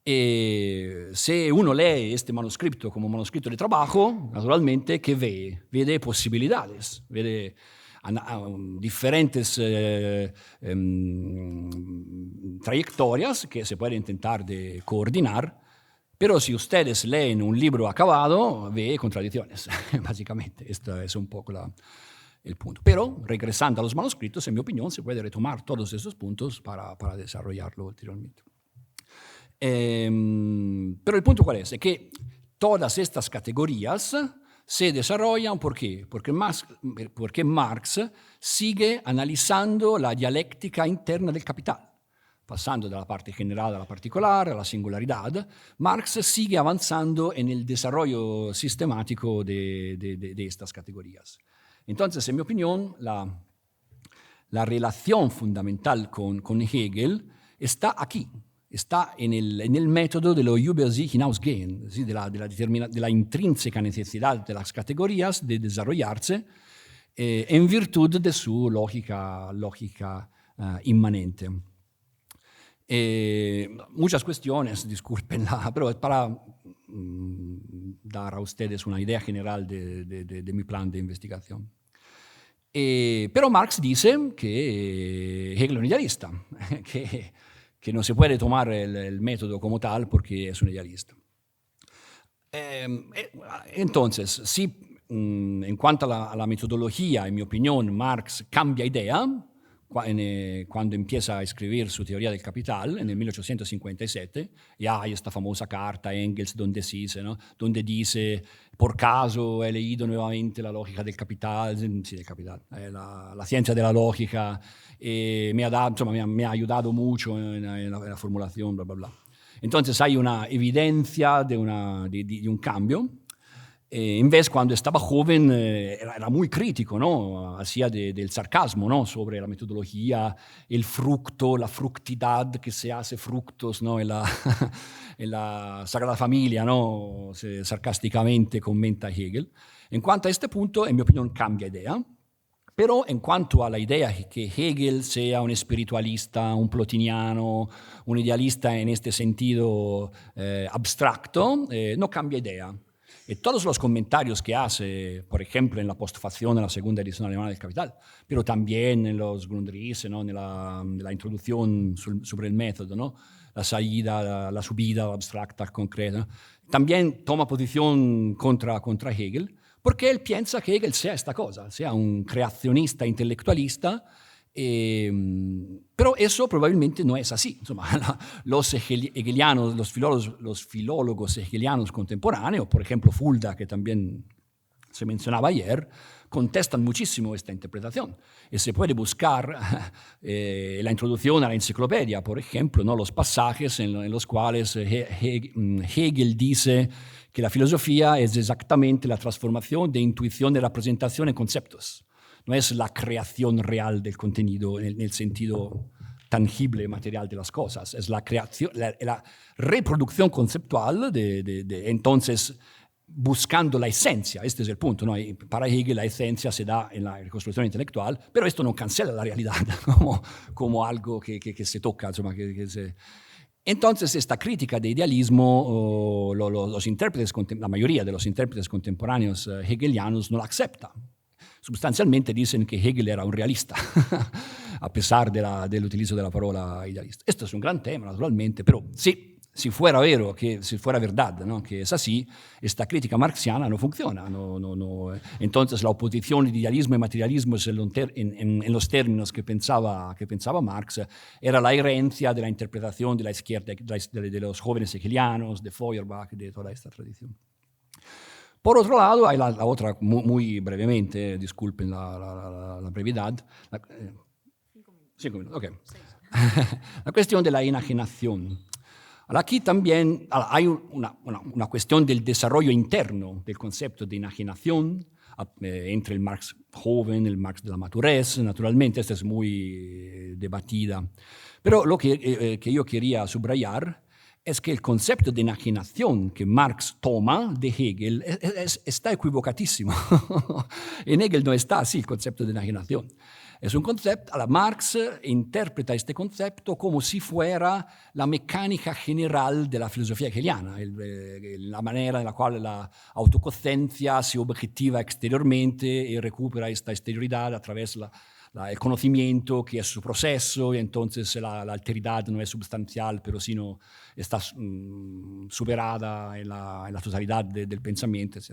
Si uno lee este manuscrito como manuscrito de trabajo, naturalmente, ¿qué ve? Ve posibilidades, ve diferentes trayectorias que se pueden intentar de coordinar, pero si ustedes leen un libro acabado, ve contradicciones, básicamente. Este es un poco el punto. Pero, regresando a los manuscritos, en mi opinión, se puede retomar todos esos puntos para desarrollarlo ulteriormente. Pero el punto cuál es que todas estas categorías se desarrollan, ¿por qué? Porque Marx sigue analizando la dialéctica interna del capital. Pasando de la parte general a la particular, a la singularidad, Marx sigue avanzando en el desarrollo sistemático de estas categorías. Entonces, en mi opinión, la relación fundamental con Hegel está aquí. Está en el método de lo über sich hinausgehen, de la intrínseca necesidad de las categorías de desarrollarse en virtud de su lógica inmanente. muchas cuestiones, discúlpenla, pero es para dar a ustedes una idea general de mi plan de investigación. Pero Marx dice que Hegel es un idealista, que no se puede tomar el método como tal porque es un idealista. Entonces, sí, en cuanto a la metodología, en mi opinión, Marx cambia idea cuando empieza a escribir su teoría del capital en el 1857, y hay esta famosa carta a Engels donde dice, por caso he leído nuevamente la lógica del capital, sí, del capital, la ciencia de la lógica, me ha ayudado mucho en la formulación, bla, bla, bla. Entonces hay una evidencia de un cambio. En vez, cuando estaba joven, era muy crítico, ¿no? Hacía del sarcasmo, ¿no? Sobre la metodología, el fructo, la fructidad que se hace fructos, ¿no? En la Sagrada Familia, ¿no? Sarcásticamente comenta Hegel. En cuanto a este punto, en mi opinión, cambia idea. Pero en cuanto a la idea que Hegel sea un espiritualista, un plotiniano, un idealista en este sentido abstracto, no cambia idea. Y todos los comentarios que hace, por ejemplo, en la postfación, en la segunda edición alemana del Capital, pero también en los Grundrisse, ¿no? En la introducción sobre el método, ¿no? La salida, la subida abstracta, concreta, también toma posición contra Hegel, porque él piensa que Hegel sea esta cosa, sea un creacionista intelectualista, pero eso probablemente no es así. Insomma, los hegelianos, los filólogos hegelianos contemporáneos, por ejemplo Fulda, que también se mencionaba ayer, contestan muchísimo esta interpretación. Y se puede buscar la introducción a la enciclopedia, por ejemplo, ¿no? Los pasajes en los cuales Hegel dice que la filosofía es exactamente la transformación de intuición de representación en conceptos. No es la creación real del contenido en el sentido tangible, material de las cosas. Es la creación, la reproducción conceptual entonces buscando la esencia. Este es el punto, ¿no? Para Hegel la esencia se da en la reconstrucción intelectual, pero esto no cancela la realidad como algo que se toca, Entonces, esta crítica de idealismo, los intérpretes, la mayoría de los intérpretes contemporáneos hegelianos no la aceptan. Sustancialmente dicen que Hegel era un realista, a pesar del utilizo de la palabra idealista. Esto es un gran tema, naturalmente, pero sí, si fuera verdad, ¿no? Que es así, esta crítica marxiana no funciona. No. Entonces, la oposición de idealismo y materialismo en los términos que pensaba Marx era la herencia de la interpretación de la izquierda, de los jóvenes hegelianos, de Feuerbach, de toda esta tradición. Por otro lado, hay la otra, muy brevemente, disculpen la brevedad. 5 minutos, ok. La cuestión de la enajenación. Aquí también hay una cuestión del desarrollo interno del concepto de enajenación entre el Marx joven, el Marx de la madurez. Naturalmente, esta es muy debatida. Pero lo que yo quería subrayar es que el concepto de enajenación que Marx toma de Hegel está equivocadísimo. En Hegel no está así el concepto de enajenación. Es un concepto, Marx interpreta este concepto como si fuera la mecánica general de la filosofía hegeliana, la manera en la cual la autoconsciencia se objetiva exteriormente y recupera esta exterioridad a través el conocimiento, que es su proceso, y entonces la alteridad no es substancial, pero sino está superada en la totalidad del pensamiento, etc.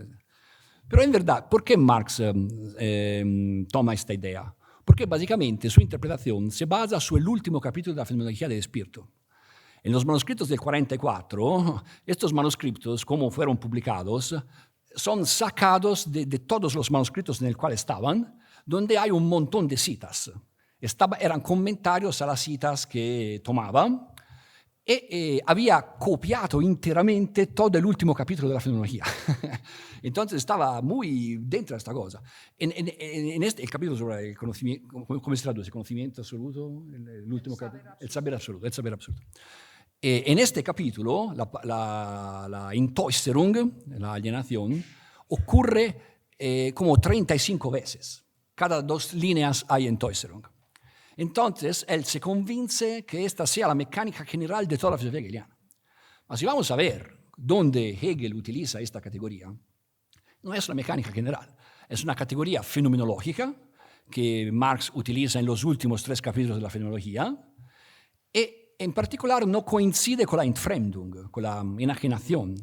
Pero en verdad, ¿por qué Marx toma esta idea? Porque básicamente su interpretación se basa sobre el último capítulo de la Fenomenología del Espíritu. En los manuscritos del 44, estos manuscritos, como fueron publicados, son sacados de todos los manuscritos en el cual estaban, donde hay un montón de citas. Eran comentarios a las citas que tomaba y había copiado enteramente todo el último capítulo de la Fenomenología. Entonces estaba muy dentro de esta cosa. En el capítulo sobre el conocimiento, ¿cómo se traduce? ¿Conocimiento absoluto? El último capítulo. El saber absoluto. En este capítulo, la Entäußerung, la alienación, ocurre como 35 veces. Cada 2 líneas hay Entäußerung. Entonces, él se convence que esta sea la mecánica general de toda la filosofía hegeliana. Mas si vamos a ver dónde Hegel utiliza esta categoría, no es la mecánica general, es una categoría fenomenológica que Marx utiliza en los últimos 3 capítulos de la fenomenología, y en particular no coincide con la Entfremdung, con la enajenación.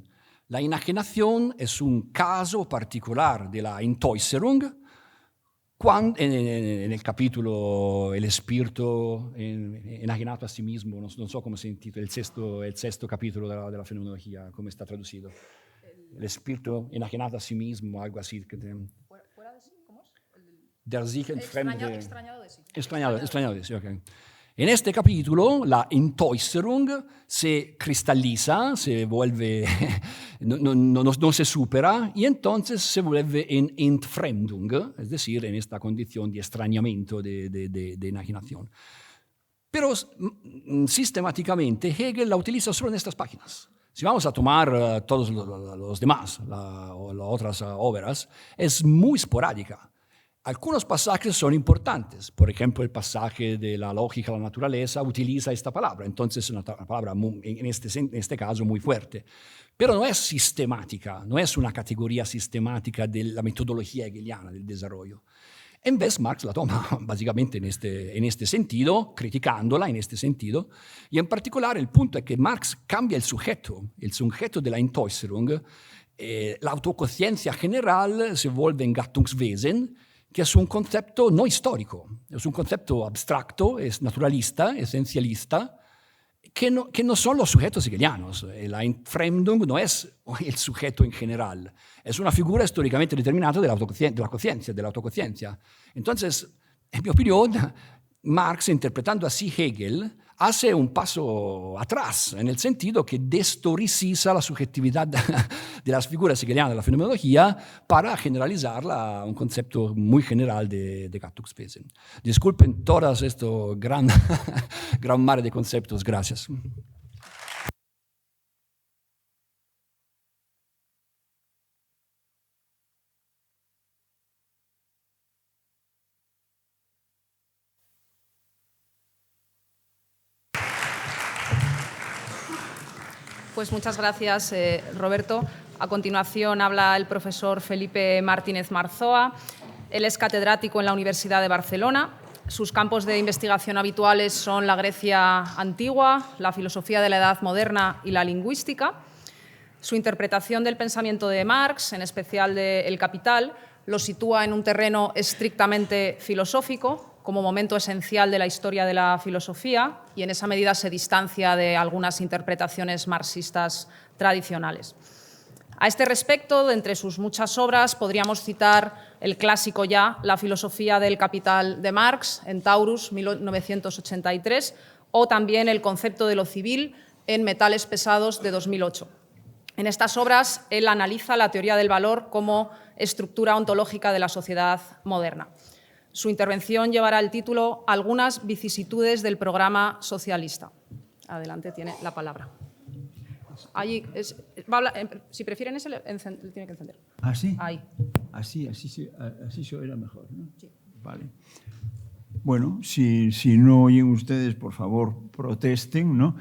La enajenación es un caso particular de la Entäußerung, cuando, en el capítulo El espíritu enajenado a sí mismo, no sé cómo se intitula, el sexto capítulo de la fenomenología, cómo está traducido. El espíritu enajenado a sí mismo, algo así. ¿Fuera de sí? ¿Cómo es? Der sich entfremde. Extrañado de sí. Extrañado de sí, ok. En este capítulo, la Entäußerung se cristaliza, se vuelve, no se supera, y entonces se vuelve en Entfremdung, es decir, en esta condición de extrañamiento, de enajenación. Pero sistemáticamente Hegel la utiliza solo en estas páginas. Si vamos a tomar todos los demás, las otras obras, es muy esporádica. Algunos pasajes son importantes. Por ejemplo, el pasaje de la lógica de la naturaleza utiliza esta palabra. Entonces, es una palabra en este caso muy fuerte. Pero no es sistemática, no es una categoría sistemática de la metodología hegeliana del desarrollo. En vez, Marx la toma básicamente en este sentido, criticándola en este sentido. Y en particular, el punto es que Marx cambia el sujeto de la Entäußerung. La autoconciencia general se vuelve en Gattungswesen, que es un concepto no histórico, es un concepto abstracto, es naturalista, esencialista, que no son los sujetos hegelianos. La Entfremdung no es el sujeto en general, es una figura históricamente determinada de la autoconciencia. Entonces, en mi opinión, Marx, interpretando así Hegel, hace un paso atrás, en el sentido que deshistoriciza la subjetividad de las figuras hegelianas de la fenomenología para generalizarla a un concepto muy general de Gattungswesen. Disculpen todas esto gran mar de conceptos. Gracias. Pues muchas gracias, Roberto. A continuación habla el profesor Felipe Martínez Marzoa. Él es catedrático en la Universidad de Barcelona. Sus campos de investigación habituales son la Grecia antigua, la filosofía de la Edad Moderna y la lingüística. Su interpretación del pensamiento de Marx, en especial de El Capital, lo sitúa en un terreno estrictamente filosófico, como momento esencial de la historia de la filosofía, y en esa medida se distancia de algunas interpretaciones marxistas tradicionales. A este respecto, de entre sus muchas obras, podríamos citar el clásico ya, La filosofía del capital de Marx, en Taurus, 1983, o también El concepto de lo civil, en Metales pesados, de 2008. En estas obras, él analiza la teoría del valor como estructura ontológica de la sociedad moderna. Su intervención llevará el título Algunas vicisitudes del programa socialista. Adelante, tiene la palabra. Allí si prefieren ese, tiene que encender. ¿Ah, sí? Ahí. Así se oirá mejor, ¿no? Sí. Vale. Bueno, si no oyen ustedes, por favor, protesten, ¿no?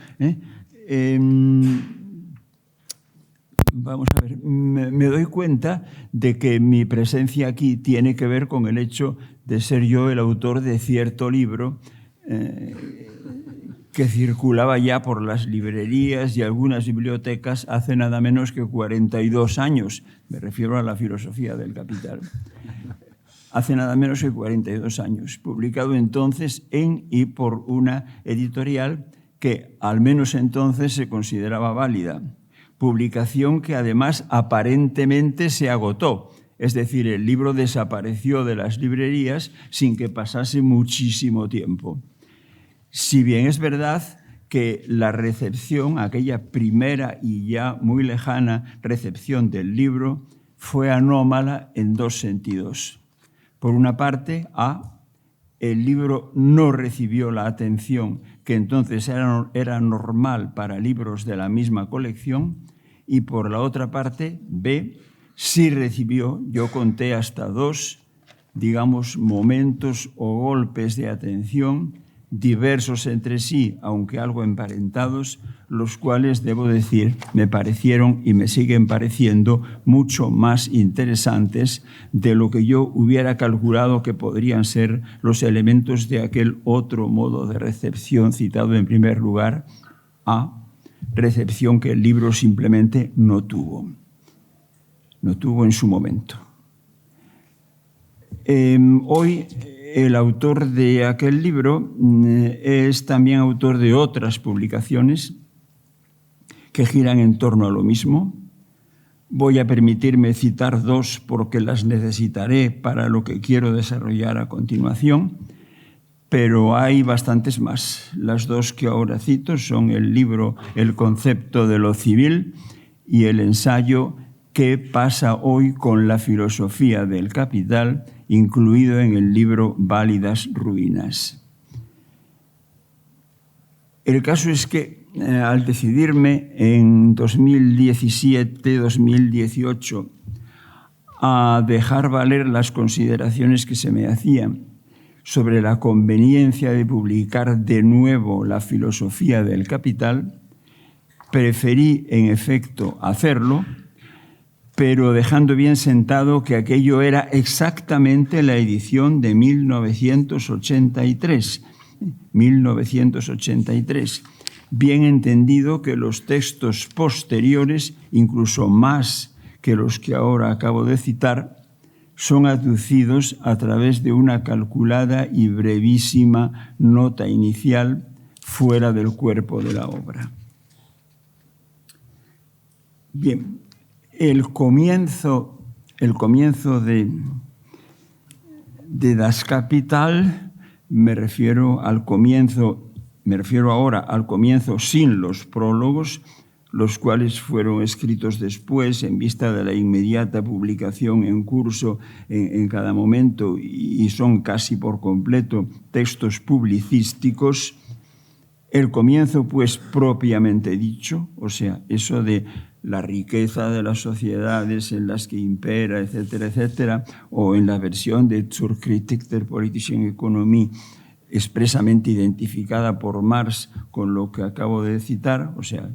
Vamos a ver, me doy cuenta de que mi presencia aquí tiene que ver con el hecho de ser yo el autor de cierto libro que circulaba ya por las librerías y algunas bibliotecas hace nada menos que 42 años. Me refiero a la filosofía del capital. Hace nada menos que 42 años, publicado entonces en y por una editorial que al menos entonces se consideraba válida. Publicación que además aparentemente se agotó, es decir, el libro desapareció de las librerías sin que pasase muchísimo tiempo. Si bien es verdad que la recepción, aquella primera y ya muy lejana recepción del libro, fue anómala en dos sentidos. Por una parte, el libro no recibió la atención que entonces era normal para libros de la misma colección, y por la otra parte, B, sí recibió, yo conté hasta 2, digamos, momentos o golpes de atención diversos entre sí, aunque algo emparentados, los cuales, debo decir, me parecieron y me siguen pareciendo mucho más interesantes de lo que yo hubiera calculado que podrían ser los elementos de aquel otro modo de recepción citado en primer lugar, a recepción que el libro simplemente no tuvo en su momento. Hoy el autor de aquel libro es también autor de otras publicaciones que giran en torno a lo mismo. Voy a permitirme citar dos porque las necesitaré para lo que quiero desarrollar a continuación, pero hay bastantes más. Las dos que ahora cito son el libro El concepto de lo civil y el ensayo ¿Qué pasa hoy con la filosofía del capital?, incluido en el libro Válidas ruinas. El caso es que al decidirme en 2017-2018 a dejar valer las consideraciones que se me hacían sobre la conveniencia de publicar de nuevo la filosofía del capital, preferí en efecto hacerlo, pero dejando bien sentado que aquello era exactamente la edición de 1983, bien entendido que los textos posteriores, incluso más que los que ahora acabo de citar, son aducidos a través de una calculada y brevísima nota inicial fuera del cuerpo de la obra. Bien. El comienzo de Das Kapital, me refiero ahora al comienzo sin los prólogos, los cuales fueron escritos después en vista de la inmediata publicación en curso en cada momento y son casi por completo textos publicísticos. El comienzo, pues, propiamente dicho, o sea, eso de la riqueza de las sociedades en las que impera, etcétera, etcétera, o en la versión de Zur Kritik der politischen Ökonomie, expresamente identificada por Marx con lo que acabo de citar, o sea,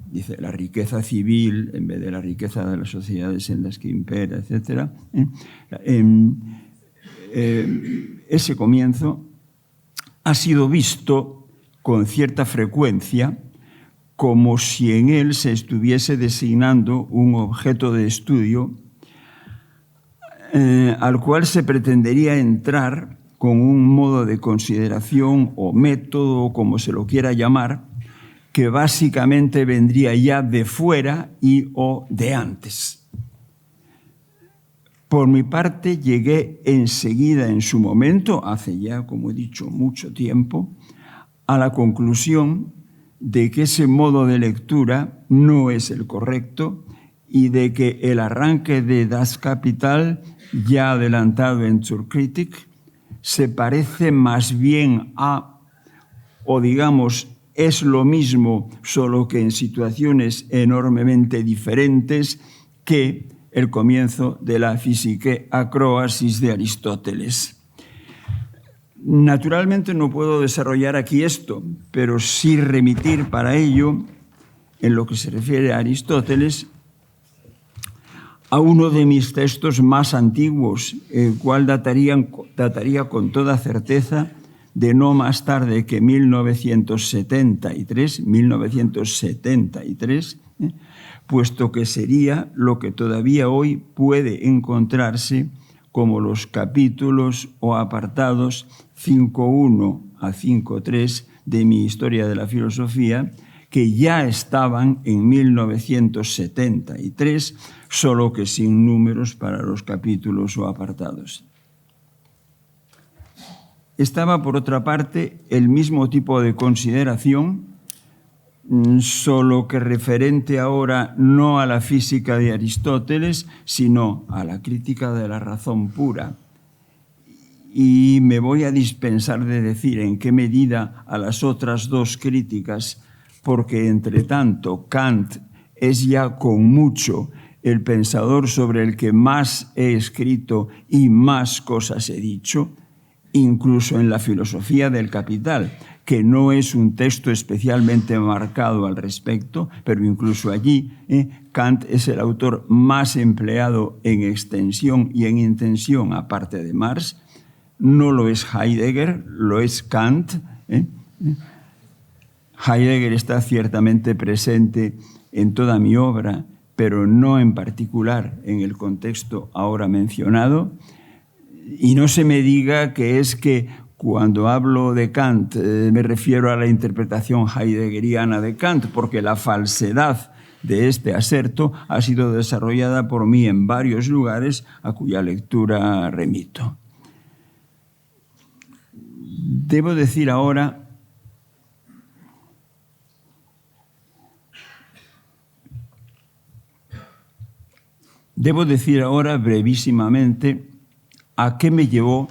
dice la riqueza civil en vez de la riqueza de las sociedades en las que impera, etcétera. Ese comienzo ha sido visto con cierta frecuencia como si en él se estuviese designando un objeto de estudio al cual se pretendería entrar con un modo de consideración o método, como se lo quiera llamar, que básicamente vendría ya de fuera y o de antes. Por mi parte, llegué enseguida en su momento, hace ya, como he dicho, mucho tiempo, a la conclusión de que ese modo de lectura no es el correcto y de que el arranque de Das Kapital, ya adelantado en Zur Kritik, se parece más bien a, o digamos, es lo mismo, solo que en situaciones enormemente diferentes, que el comienzo de la Physique Acroasis de Aristóteles. Naturalmente no puedo desarrollar aquí esto, pero sí remitir para ello, en lo que se refiere a Aristóteles, a uno de mis textos más antiguos, el cual dataría con toda certeza de no más tarde que 1973, puesto que sería lo que todavía hoy puede encontrarse como los capítulos o apartados 5.1 a 5.3 de mi Historia de la Filosofía, que ya estaban en 1973, solo que sin números para los capítulos o apartados. Estaba, por otra parte, el mismo tipo de consideración, solo que referente ahora no a la física de Aristóteles, sino a la crítica de la razón pura. Y me voy a dispensar de decir en qué medida a las otras dos críticas, porque entre tanto Kant es ya con mucho el pensador sobre el que más he escrito y más cosas he dicho, incluso en la filosofía del Capital, que no es un texto especialmente marcado al respecto, pero incluso allí Kant es el autor más empleado en extensión y en intensión, aparte de Marx. No lo es Heidegger, lo es Kant. Heidegger está ciertamente presente en toda mi obra, pero no en particular en el contexto ahora mencionado. Y no se me diga que es que cuando hablo de Kant me refiero a la interpretación heideggeriana de Kant, porque la falsedad de este aserto ha sido desarrollada por mí en varios lugares a cuya lectura remito. Debo decir ahora brevísimamente a qué me llevó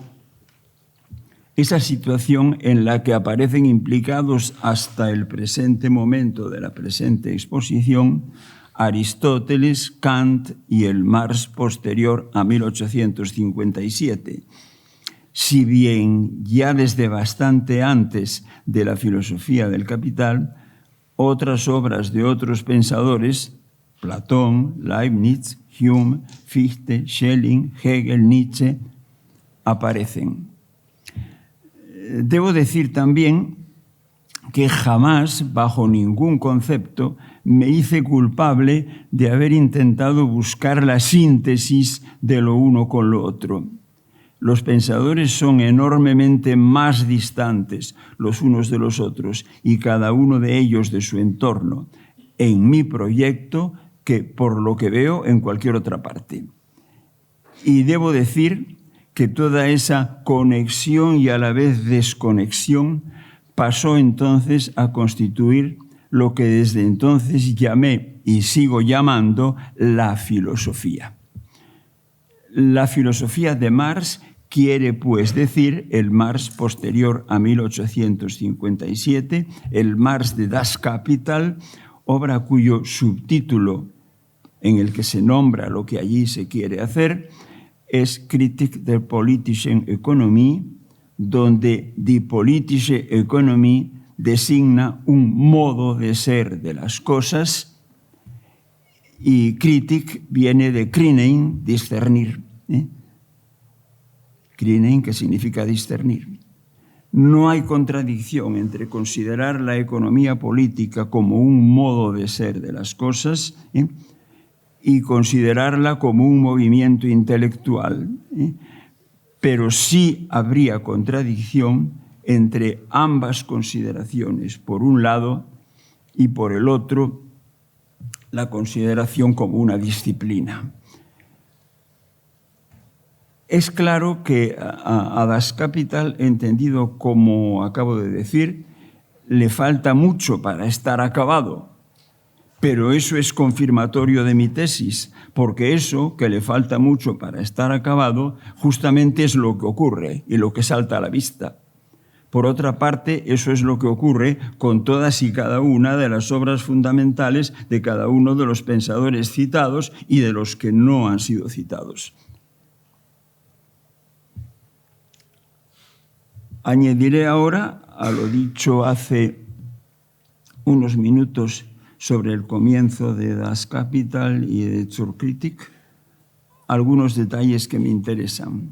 esa situación en la que aparecen implicados hasta el presente momento de la presente exposición Aristóteles, Kant y el Marx posterior a 1857. Si bien ya desde bastante antes de la filosofía del Capital, otras obras de otros pensadores, Platón, Leibniz, Hume, Fichte, Schelling, Hegel, Nietzsche, aparecen. Debo decir también que jamás, bajo ningún concepto, me hice culpable de haber intentado buscar la síntesis de lo uno con lo otro. Los pensadores son enormemente más distantes los unos de los otros y cada uno de ellos de su entorno en mi proyecto que, por lo que veo, en cualquier otra parte. Y debo decir que toda esa conexión y a la vez desconexión pasó entonces a constituir lo que desde entonces llamé y sigo llamando la filosofía. La filosofía de Marx quiere, pues, decir el Marx posterior a 1857, el Marx de Das Kapital, obra cuyo subtítulo, en el que se nombra lo que allí se quiere hacer, es Kritik der politischen Ökonomie, donde die politische Ökonomie designa un modo de ser de las cosas y Kritik viene de Krinein, discernir. Krinein, que significa discernir. No hay contradicción entre considerar la economía política como un modo de ser de las cosas y considerarla como un movimiento intelectual, pero sí habría contradicción entre ambas consideraciones, por un lado, y por el otro, la consideración como una disciplina. Es claro que a Das Kapital, entendido como acabo de decir, le falta mucho para estar acabado, pero eso es confirmatorio de mi tesis, porque eso, que le falta mucho para estar acabado, justamente es lo que ocurre y lo que salta a la vista. Por otra parte, eso es lo que ocurre con todas y cada una de las obras fundamentales de cada uno de los pensadores citados y de los que no han sido citados. Añadiré ahora a lo dicho hace unos minutos sobre el comienzo de Das Kapital y de Zur Kritik algunos detalles que me interesan.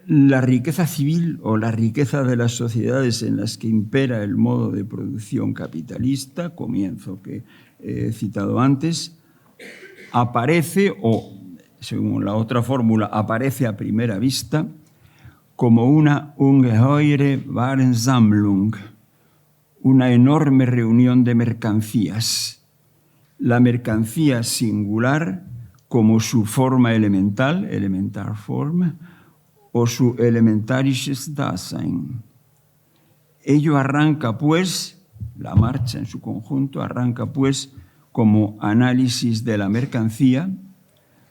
La riqueza civil o la riqueza de las sociedades en las que impera el modo de producción capitalista, comienzo que he citado antes, aparece, o según la otra fórmula, aparece a primera vista como una ungeheure Warensammlung, una enorme reunión de mercancías. La mercancía singular como su forma elemental, Elementarform, o su elementarisches Dasein. Ello arranca, pues, la marcha en su conjunto, arranca, pues, como análisis de la mercancía,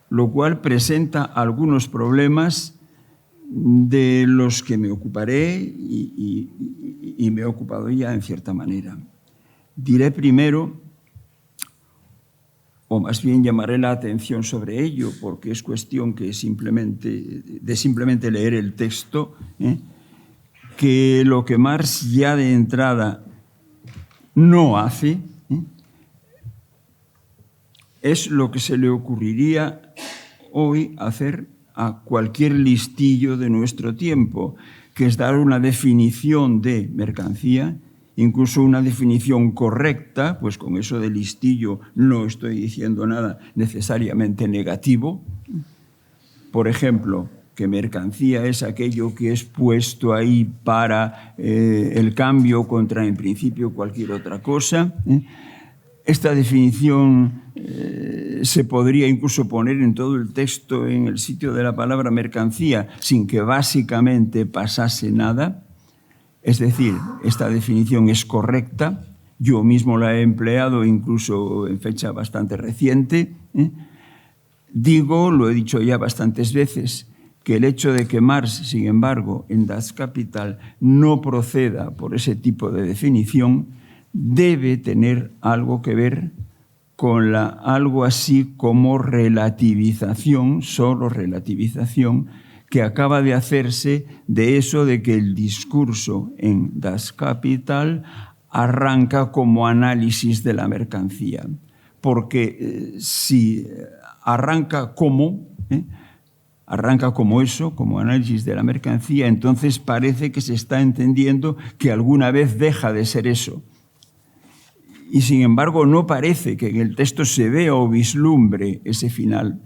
lo cual presenta algunos problemas de los que me ocuparé y me he ocupado ya en cierta manera. Diré primero, o más bien llamaré la atención sobre ello, porque es cuestión de simplemente leer el texto, que lo que Marx ya de entrada no hace, es lo que se le ocurriría hoy hacer a cualquier listillo de nuestro tiempo, que es dar una definición de mercancía, incluso una definición correcta, pues con eso de listillo no estoy diciendo nada necesariamente negativo. Por ejemplo, que mercancía es aquello que es puesto ahí para el cambio contra, en principio, cualquier otra cosa. Esta definición se podría incluso poner en todo el texto en el sitio de la palabra mercancía sin que básicamente pasase nada. Es decir, esta definición es correcta. Yo mismo la he empleado incluso en fecha bastante reciente. Digo, lo he dicho ya bastantes veces, que el hecho de que Marx, sin embargo, en Das Kapital no proceda por ese tipo de definición debe tener algo que ver con algo así como relativización, solo relativización, que acaba de hacerse de eso de que el discurso en Das Kapital arranca como análisis de la mercancía. Porque si arranca como eso, como análisis de la mercancía, entonces parece que se está entendiendo que alguna vez deja de ser eso. Y sin embargo no parece que en el texto se vea o vislumbre ese final.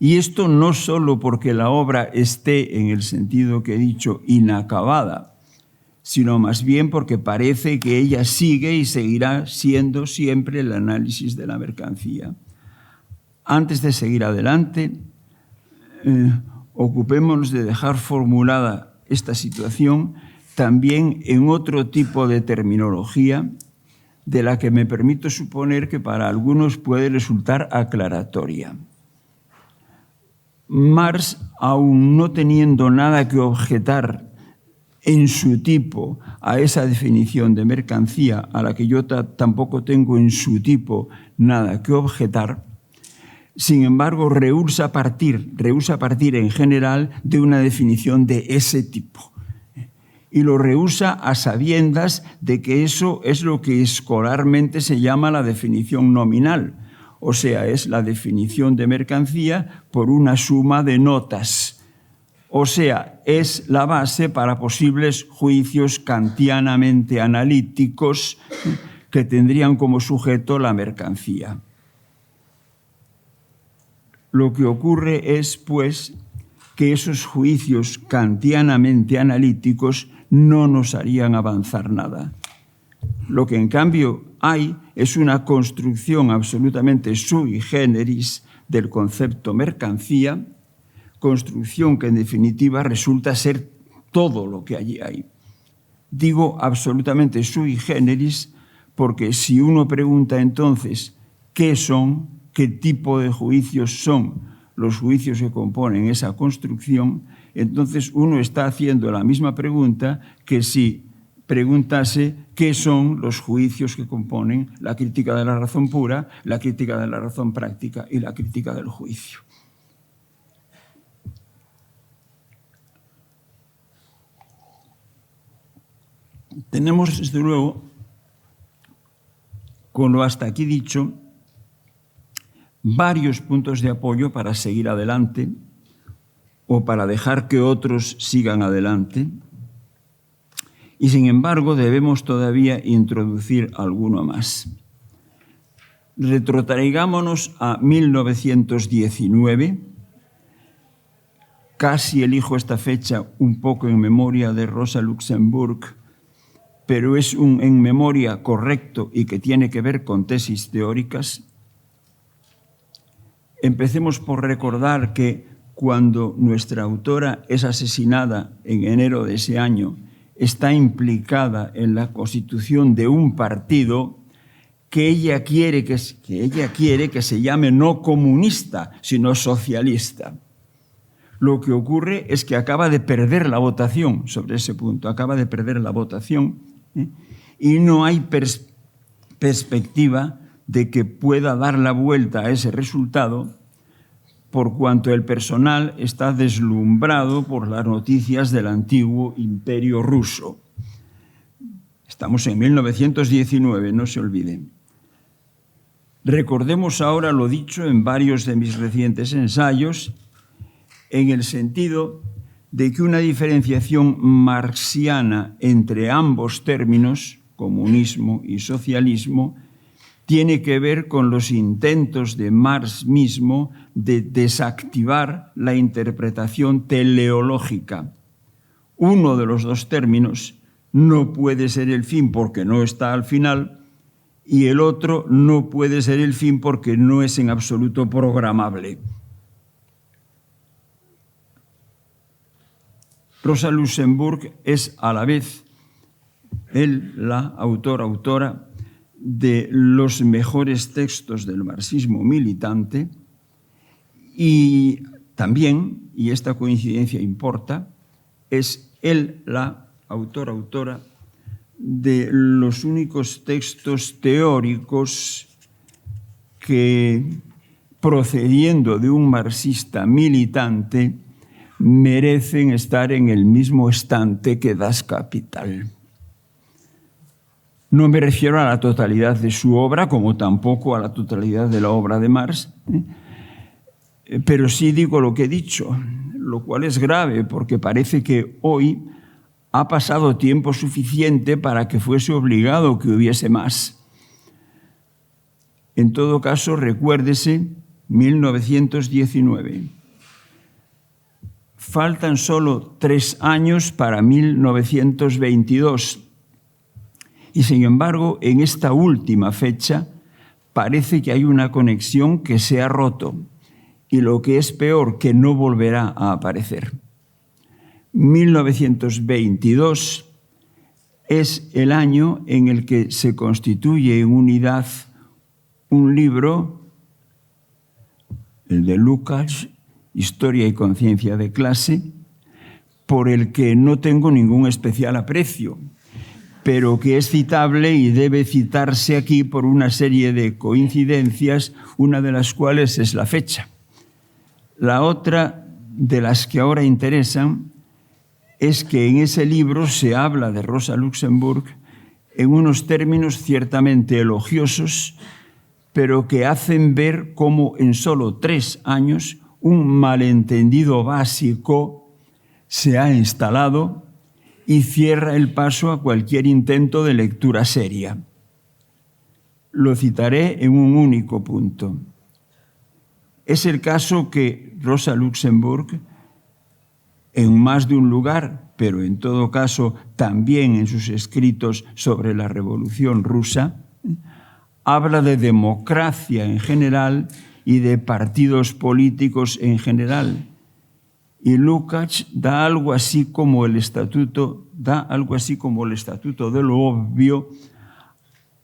Y esto no solo porque la obra esté, en el sentido que he dicho, inacabada, sino más bien porque parece que ella sigue y seguirá siendo siempre el análisis de la mercancía. Antes de seguir adelante, ocupémonos de dejar formulada esta situación también en otro tipo de terminología de la que me permito suponer que para algunos puede resultar aclaratoria. Marx, aun no teniendo nada que objetar en su tipo a esa definición de mercancía, a la que yo tampoco tengo en su tipo nada que objetar, sin embargo, rehúsa partir en general de una definición de ese tipo. Y lo rehúsa a sabiendas de que eso es lo que escolarmente se llama la definición nominal, o sea, es la definición de mercancía por una suma de notas. O sea, es la base para posibles juicios kantianamente analíticos que tendrían como sujeto la mercancía. Lo que ocurre es, pues, que esos juicios kantianamente analíticos no nos harían avanzar nada. Lo que, en cambio, hay es una construcción absolutamente sui generis del concepto mercancía, construcción que, en definitiva, resulta ser todo lo que allí hay. Digo absolutamente sui generis porque si uno pregunta entonces qué son, qué tipo de juicios son los juicios que componen esa construcción, entonces uno está haciendo la misma pregunta que si preguntase qué son los juicios que componen la crítica de la razón pura, la crítica de la razón práctica y la crítica del juicio. Tenemos, desde luego, con lo hasta aquí dicho, varios puntos de apoyo para seguir adelante o para dejar que otros sigan adelante. Y, sin embargo, debemos todavía introducir alguno más. Retrotraigámonos a 1919. Casi elijo esta fecha un poco en memoria de Rosa Luxemburg, pero es un en memoria correcto y que tiene que ver con tesis teóricas. Empecemos por recordar que cuando nuestra autora es asesinada en enero de ese año, está implicada en la constitución de un partido que ella quiere que se llame no comunista, sino socialista. Lo que ocurre es que acaba de perder la votación sobre ese punto, acaba de perder la votación, y no hay perspectiva de que pueda dar la vuelta a ese resultado, por cuanto el personal está deslumbrado por las noticias del antiguo imperio ruso. Estamos en 1919, no se olviden. Recordemos ahora lo dicho en varios de mis recientes ensayos, en el sentido de que una diferenciación marxiana entre ambos términos, comunismo y socialismo, tiene que ver con los intentos de Marx mismo de desactivar la interpretación teleológica. Uno de los dos términos no puede ser el fin porque no está al final, y el otro no puede ser el fin porque no es en absoluto programable. Rosa Luxemburg es a la vez la autora de los mejores textos del marxismo militante y también, y esta coincidencia importa, es la autora de los únicos textos teóricos que, procediendo de un marxista militante, merecen estar en el mismo estante que Das Kapital. No me refiero a la totalidad de su obra, como tampoco a la totalidad de la obra de Marx, pero sí digo lo que he dicho, lo cual es grave porque parece que hoy ha pasado tiempo suficiente para que fuese obligado que hubiese más. En todo caso, recuérdese 1919. Faltan solo 3 años para 1922. Y sin embargo, en esta última fecha parece que hay una conexión que se ha roto y lo que es peor, que no volverá a aparecer. 1922 es el año en el que se constituye en unidad un libro, el de Lukács, Historia y conciencia de clase, por el que no tengo ningún especial aprecio, pero que es citable y debe citarse aquí por una serie de coincidencias, una de las cuales es la fecha. La otra de las que ahora interesan es que en ese libro se habla de Rosa Luxemburg en unos términos ciertamente elogiosos, pero que hacen ver cómo en solo 3 años un malentendido básico se ha instalado y cierra el paso a cualquier intento de lectura seria. Lo citaré en un único punto. Es el caso que Rosa Luxemburg, en más de un lugar, pero en todo caso también en sus escritos sobre la Revolución Rusa, habla de democracia en general y de partidos políticos en general. Y Lukács da algo así como el estatuto de lo obvio,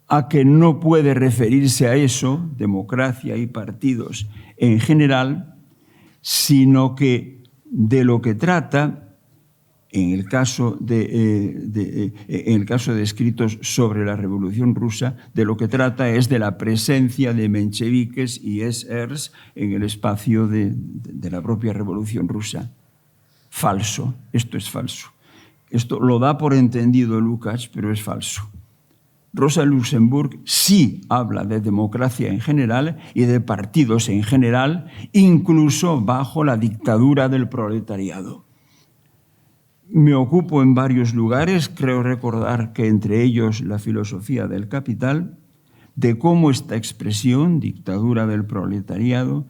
a que no puede referirse a eso, democracia y partidos en general, sino que de lo que trata, en el caso de escritos sobre la Revolución Rusa, de lo que trata es de la presencia de mencheviques y esers en el espacio de la propia Revolución Rusa. Falso, esto es falso. Esto lo da por entendido Lukács, pero es falso. Rosa Luxemburg sí habla de democracia en general y de partidos en general, incluso bajo la dictadura del proletariado. Me ocupo en varios lugares, creo recordar que entre ellos la filosofía del capital, de cómo esta expresión, dictadura del proletariado,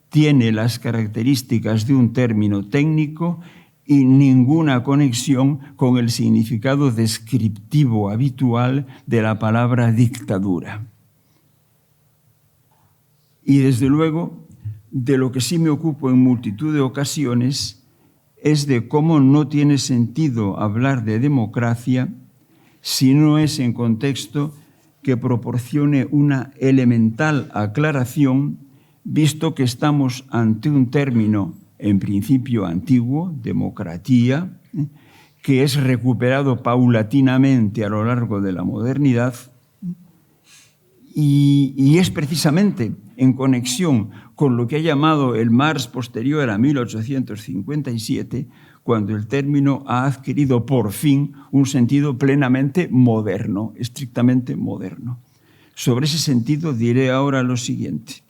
tiene las características de un término técnico y ninguna conexión con el significado descriptivo habitual de la palabra dictadura. Y desde luego, de lo que sí me ocupo en multitud de ocasiones es de cómo no tiene sentido hablar de democracia si no es en contexto que proporcione una elemental aclaración, visto que estamos ante un término en principio antiguo, democratía, que es recuperado paulatinamente a lo largo de la modernidad Y es precisamente en conexión con lo que ha llamado el Marx posterior a 1857 cuando el término ha adquirido por fin un sentido plenamente moderno, estrictamente moderno. Sobre ese sentido diré ahora lo siguiente.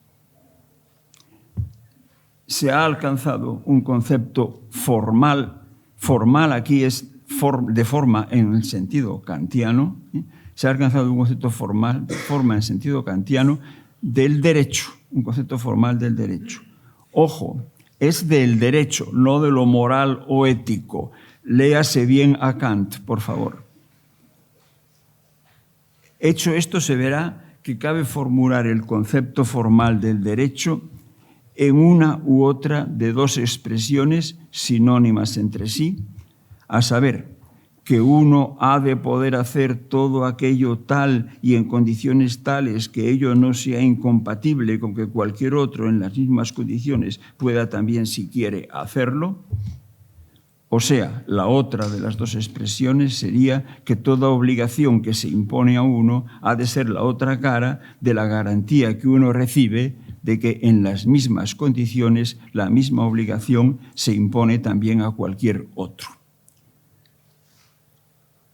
Se ha alcanzado un concepto formal aquí es de forma en el sentido kantiano, se ha alcanzado un concepto formal, de forma en sentido kantiano, del derecho, un concepto formal del derecho. Ojo, es del derecho, no de lo moral o ético. Léase bien a Kant, por favor. Hecho esto, se verá que cabe formular el concepto formal del derecho en una u otra de dos expresiones sinónimas entre sí, a saber, que uno ha de poder hacer todo aquello tal y en condiciones tales que ello no sea incompatible con que cualquier otro en las mismas condiciones pueda también, si quiere, hacerlo. O sea, la otra de las dos expresiones sería que toda obligación que se impone a uno ha de ser la otra cara de la garantía que uno recibe de que en las mismas condiciones la misma obligación se impone también a cualquier otro.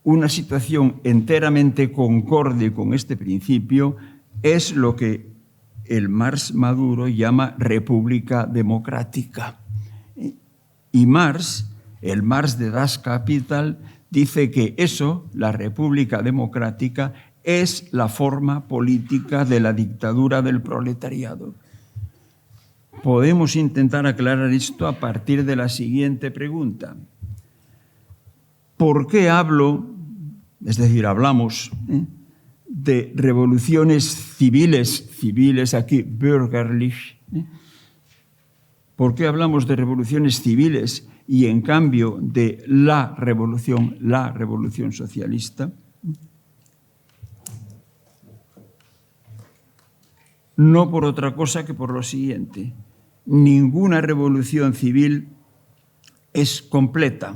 Una situación enteramente concorde con este principio es lo que el Marx maduro llama república democrática. Y Marx, el Marx de Das Kapital, dice que eso, la república democrática, es la forma política de la dictadura del proletariado. Podemos intentar aclarar esto a partir de la siguiente pregunta. ¿Por qué hablamos de revoluciones civiles aquí, bürgerlich? ¿Por qué hablamos de revoluciones civiles y en cambio de la revolución socialista? No por otra cosa que por lo siguiente. Ninguna revolución civil es completa.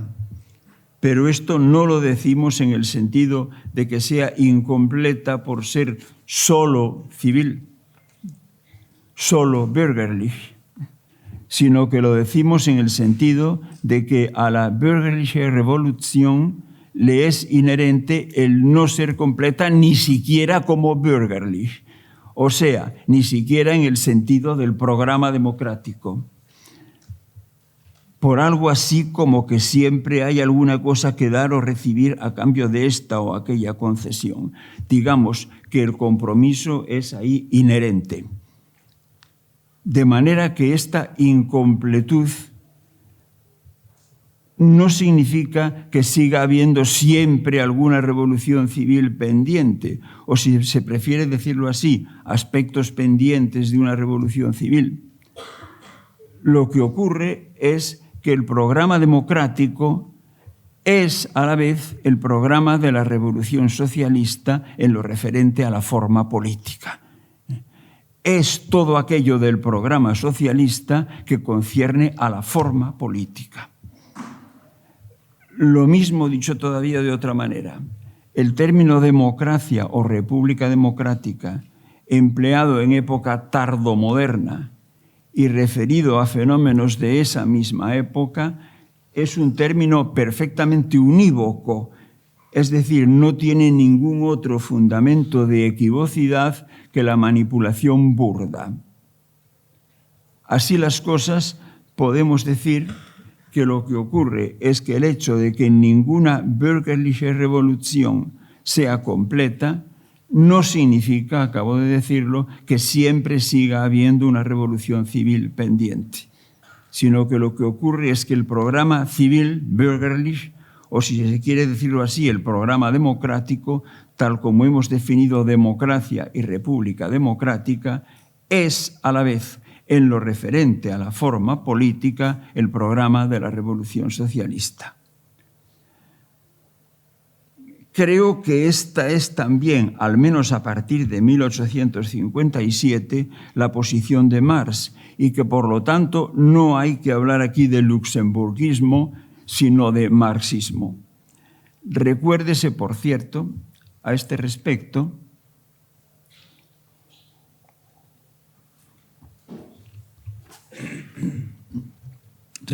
Pero esto no lo decimos en el sentido de que sea incompleta por ser solo civil, solo bürgerlich, sino que lo decimos en el sentido de que a la bürgerliche Revolution le es inherente el no ser completa ni siquiera como bürgerlich, o sea, ni siquiera en el sentido del programa democrático. Por algo así como que siempre hay alguna cosa que dar o recibir a cambio de esta o aquella concesión. Digamos que el compromiso es ahí inherente. De manera que esta incompletud no significa que siga habiendo siempre alguna revolución civil pendiente, o si se prefiere decirlo así, aspectos pendientes de una revolución civil. Lo que ocurre es que el programa democrático es a la vez el programa de la revolución socialista en lo referente a la forma política. Es todo aquello del programa socialista que concierne a la forma política. Lo mismo dicho todavía de otra manera. El término democracia o república democrática, empleado en época tardomoderna, y referido a fenómenos de esa misma época, es un término perfectamente unívoco, es decir, no tiene ningún otro fundamento de equivocidad que la manipulación burda. Así las cosas, podemos decir que lo que ocurre es que el hecho de que ninguna bürgerliche Revolution sea completa no significa, acabo de decirlo, que siempre siga habiendo una revolución civil pendiente, sino que lo que ocurre es que el programa civil, bürgerlich, o si se quiere decirlo así, el programa democrático, tal como hemos definido democracia y república democrática, es a la vez, en lo referente a la forma política, el programa de la revolución socialista. Creo que esta es también, al menos a partir de 1857, la posición de Marx y que, por lo tanto, no hay que hablar aquí de luxemburguismo, sino de marxismo. Recuérdese, por cierto, a este respecto,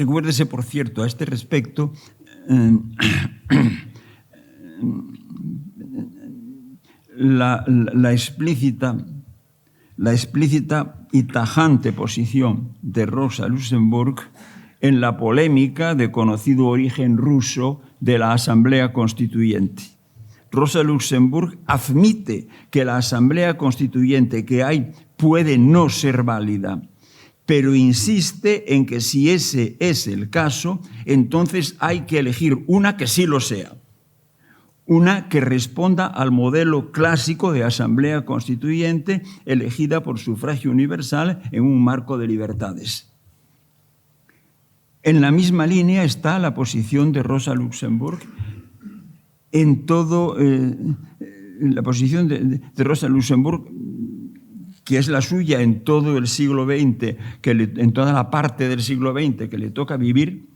Recuérdese, por cierto, a este respecto, la explícita y tajante posición de Rosa Luxemburg en la polémica de conocido origen ruso de la Asamblea Constituyente. Rosa Luxemburg admite que la Asamblea Constituyente que hay puede no ser válida, pero insiste en que si ese es el caso, entonces hay que elegir una que sí lo sea, una que responda al modelo clásico de Asamblea Constituyente elegida por sufragio universal en un marco de libertades. En la misma línea está la posición de Rosa Luxemburg en todo, la posición de Rosa Luxemburg, que es la suya en todo el siglo XX, en toda la parte del siglo XX que le toca vivir,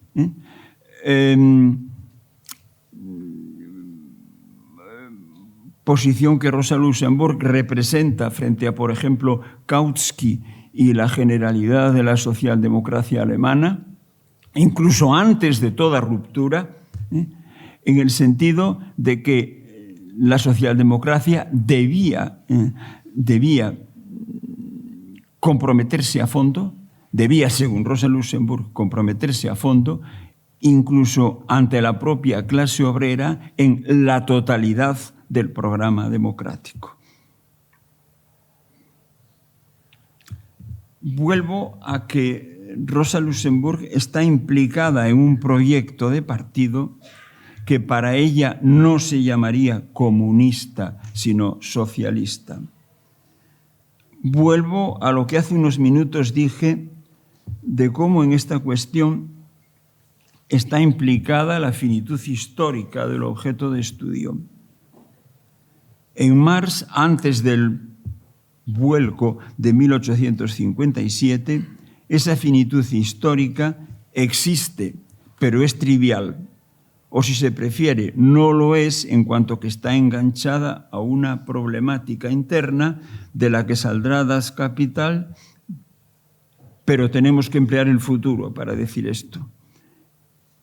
posición que Rosa Luxemburg representa frente a, por ejemplo, Kautsky y la generalidad de la socialdemocracia alemana, incluso antes de toda ruptura, en el sentido de que la socialdemocracia debía comprometerse a fondo, debía, según Rosa Luxemburg, comprometerse a fondo, incluso ante la propia clase obrera, en la totalidad del programa democrático. Vuelvo a que Rosa Luxemburg está implicada en un proyecto de partido que para ella no se llamaría comunista, sino socialista. Vuelvo a lo que hace unos minutos dije de cómo en esta cuestión está implicada la finitud histórica del objeto de estudio. En Marx, antes del vuelco de 1857, esa finitud histórica existe, pero es trivial. O si se prefiere, no lo es en cuanto que está enganchada a una problemática interna de la que saldrá Das Kapital, pero tenemos que emplear el futuro para decir esto.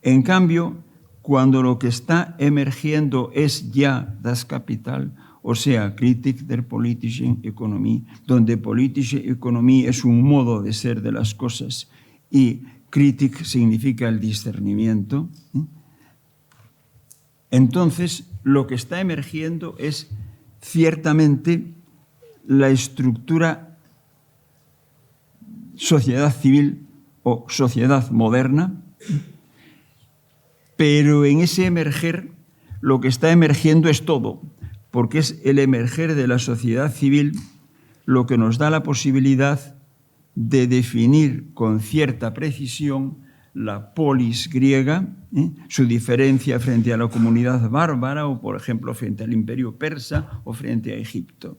En cambio, cuando lo que está emergiendo es ya Das Kapital, o sea, Kritik der politischen Ökonomie, donde politische Ökonomie es un modo de ser de las cosas y Kritik significa el discernimiento, entonces lo que está emergiendo es ciertamente la estructura sociedad civil o sociedad moderna, pero en ese emerger lo que está emergiendo es todo, porque es el emerger de la sociedad civil lo que nos da la posibilidad de definir con cierta precisión la polis griega, su diferencia frente a la comunidad bárbara o, por ejemplo, frente al imperio persa o frente a Egipto.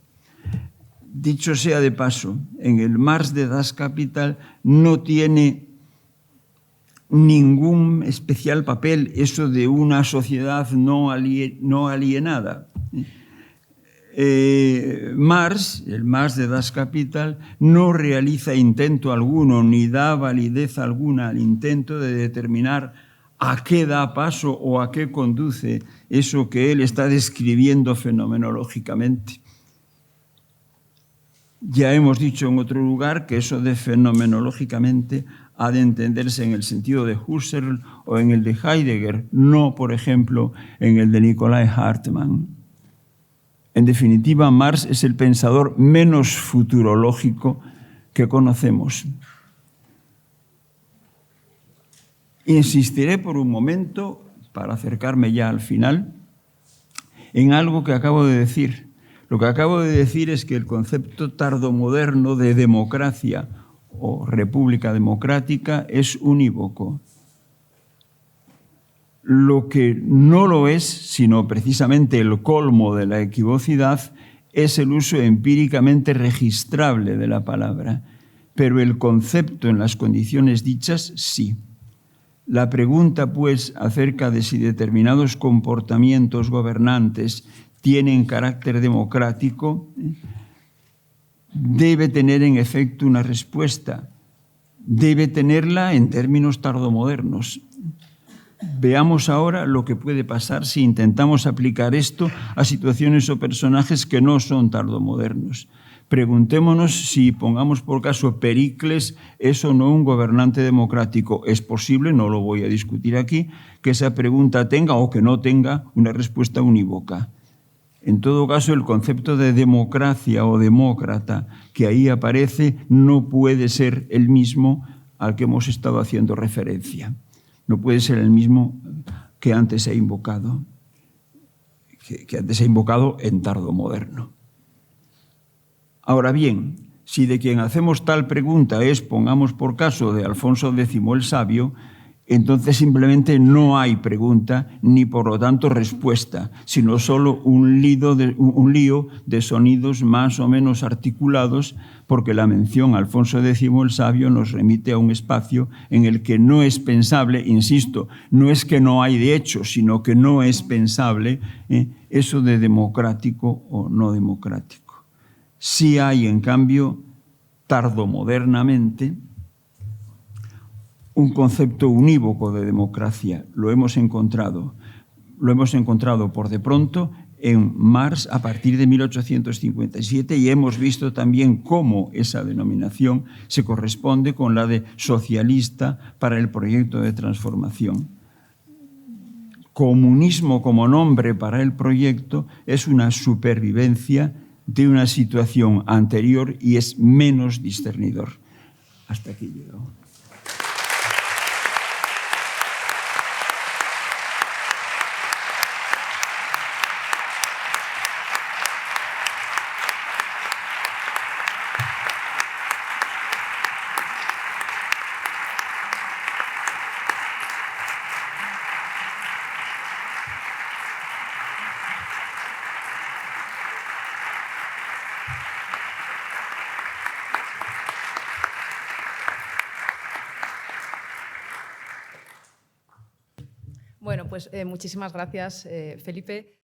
Dicho sea de paso, en el Marx de Das Kapital no tiene ningún especial papel eso de una sociedad no alienada. Marx, el Marx de Das Kapital, no realiza intento alguno ni da validez alguna al intento de determinar a qué da paso o a qué conduce eso que él está describiendo fenomenológicamente. Ya hemos dicho en otro lugar que eso de fenomenológicamente ha de entenderse en el sentido de Husserl o en el de Heidegger, no, por ejemplo, en el de Nikolai Hartmann. En definitiva, Marx es el pensador menos futurológico que conocemos. Insistiré por un momento, para acercarme ya al final, en algo que acabo de decir. Lo que acabo de decir es que el concepto tardomoderno de democracia o república democrática es unívoco. Lo que no lo es, sino precisamente el colmo de la equivocidad, es el uso empíricamente registrable de la palabra, pero el concepto en las condiciones dichas sí. La pregunta, pues, acerca de si determinados comportamientos gobernantes tienen carácter democrático, debe tener en efecto una respuesta, debe tenerla en términos tardomodernos. Veamos ahora lo que puede pasar si intentamos aplicar esto a situaciones o personajes que no son tardomodernos. Preguntémonos si, pongamos por caso, Pericles es o no un gobernante democrático. Es posible, no lo voy a discutir aquí, que esa pregunta tenga o que no tenga una respuesta unívoca. En todo caso, el concepto de democracia o demócrata que ahí aparece no puede ser el mismo al que hemos estado haciendo referencia. No puede ser el mismo que antes he invocado, que antes he invocado en tardomoderno. Ahora bien, si de quien hacemos tal pregunta es, pongamos por caso, de Alfonso X el Sabio, entonces simplemente no hay pregunta ni por lo tanto respuesta, sino solo un lío de sonidos más o menos articulados, porque la mención a Alfonso X el Sabio nos remite a un espacio en el que no es pensable, insisto, no es que no hay de hecho, sino que no es pensable eso de democrático o no democrático. Sí hay, en cambio, tardomodernamente, un concepto unívoco de democracia. Lo hemos encontrado por de pronto en Marx a partir de 1857 y hemos visto también cómo esa denominación se corresponde con la de socialista para el proyecto de transformación. Comunismo como nombre para el proyecto es una supervivencia de una situación anterior y es menos discernidor. Hasta aquí llegamos. Bueno, pues muchísimas gracias, Felipe.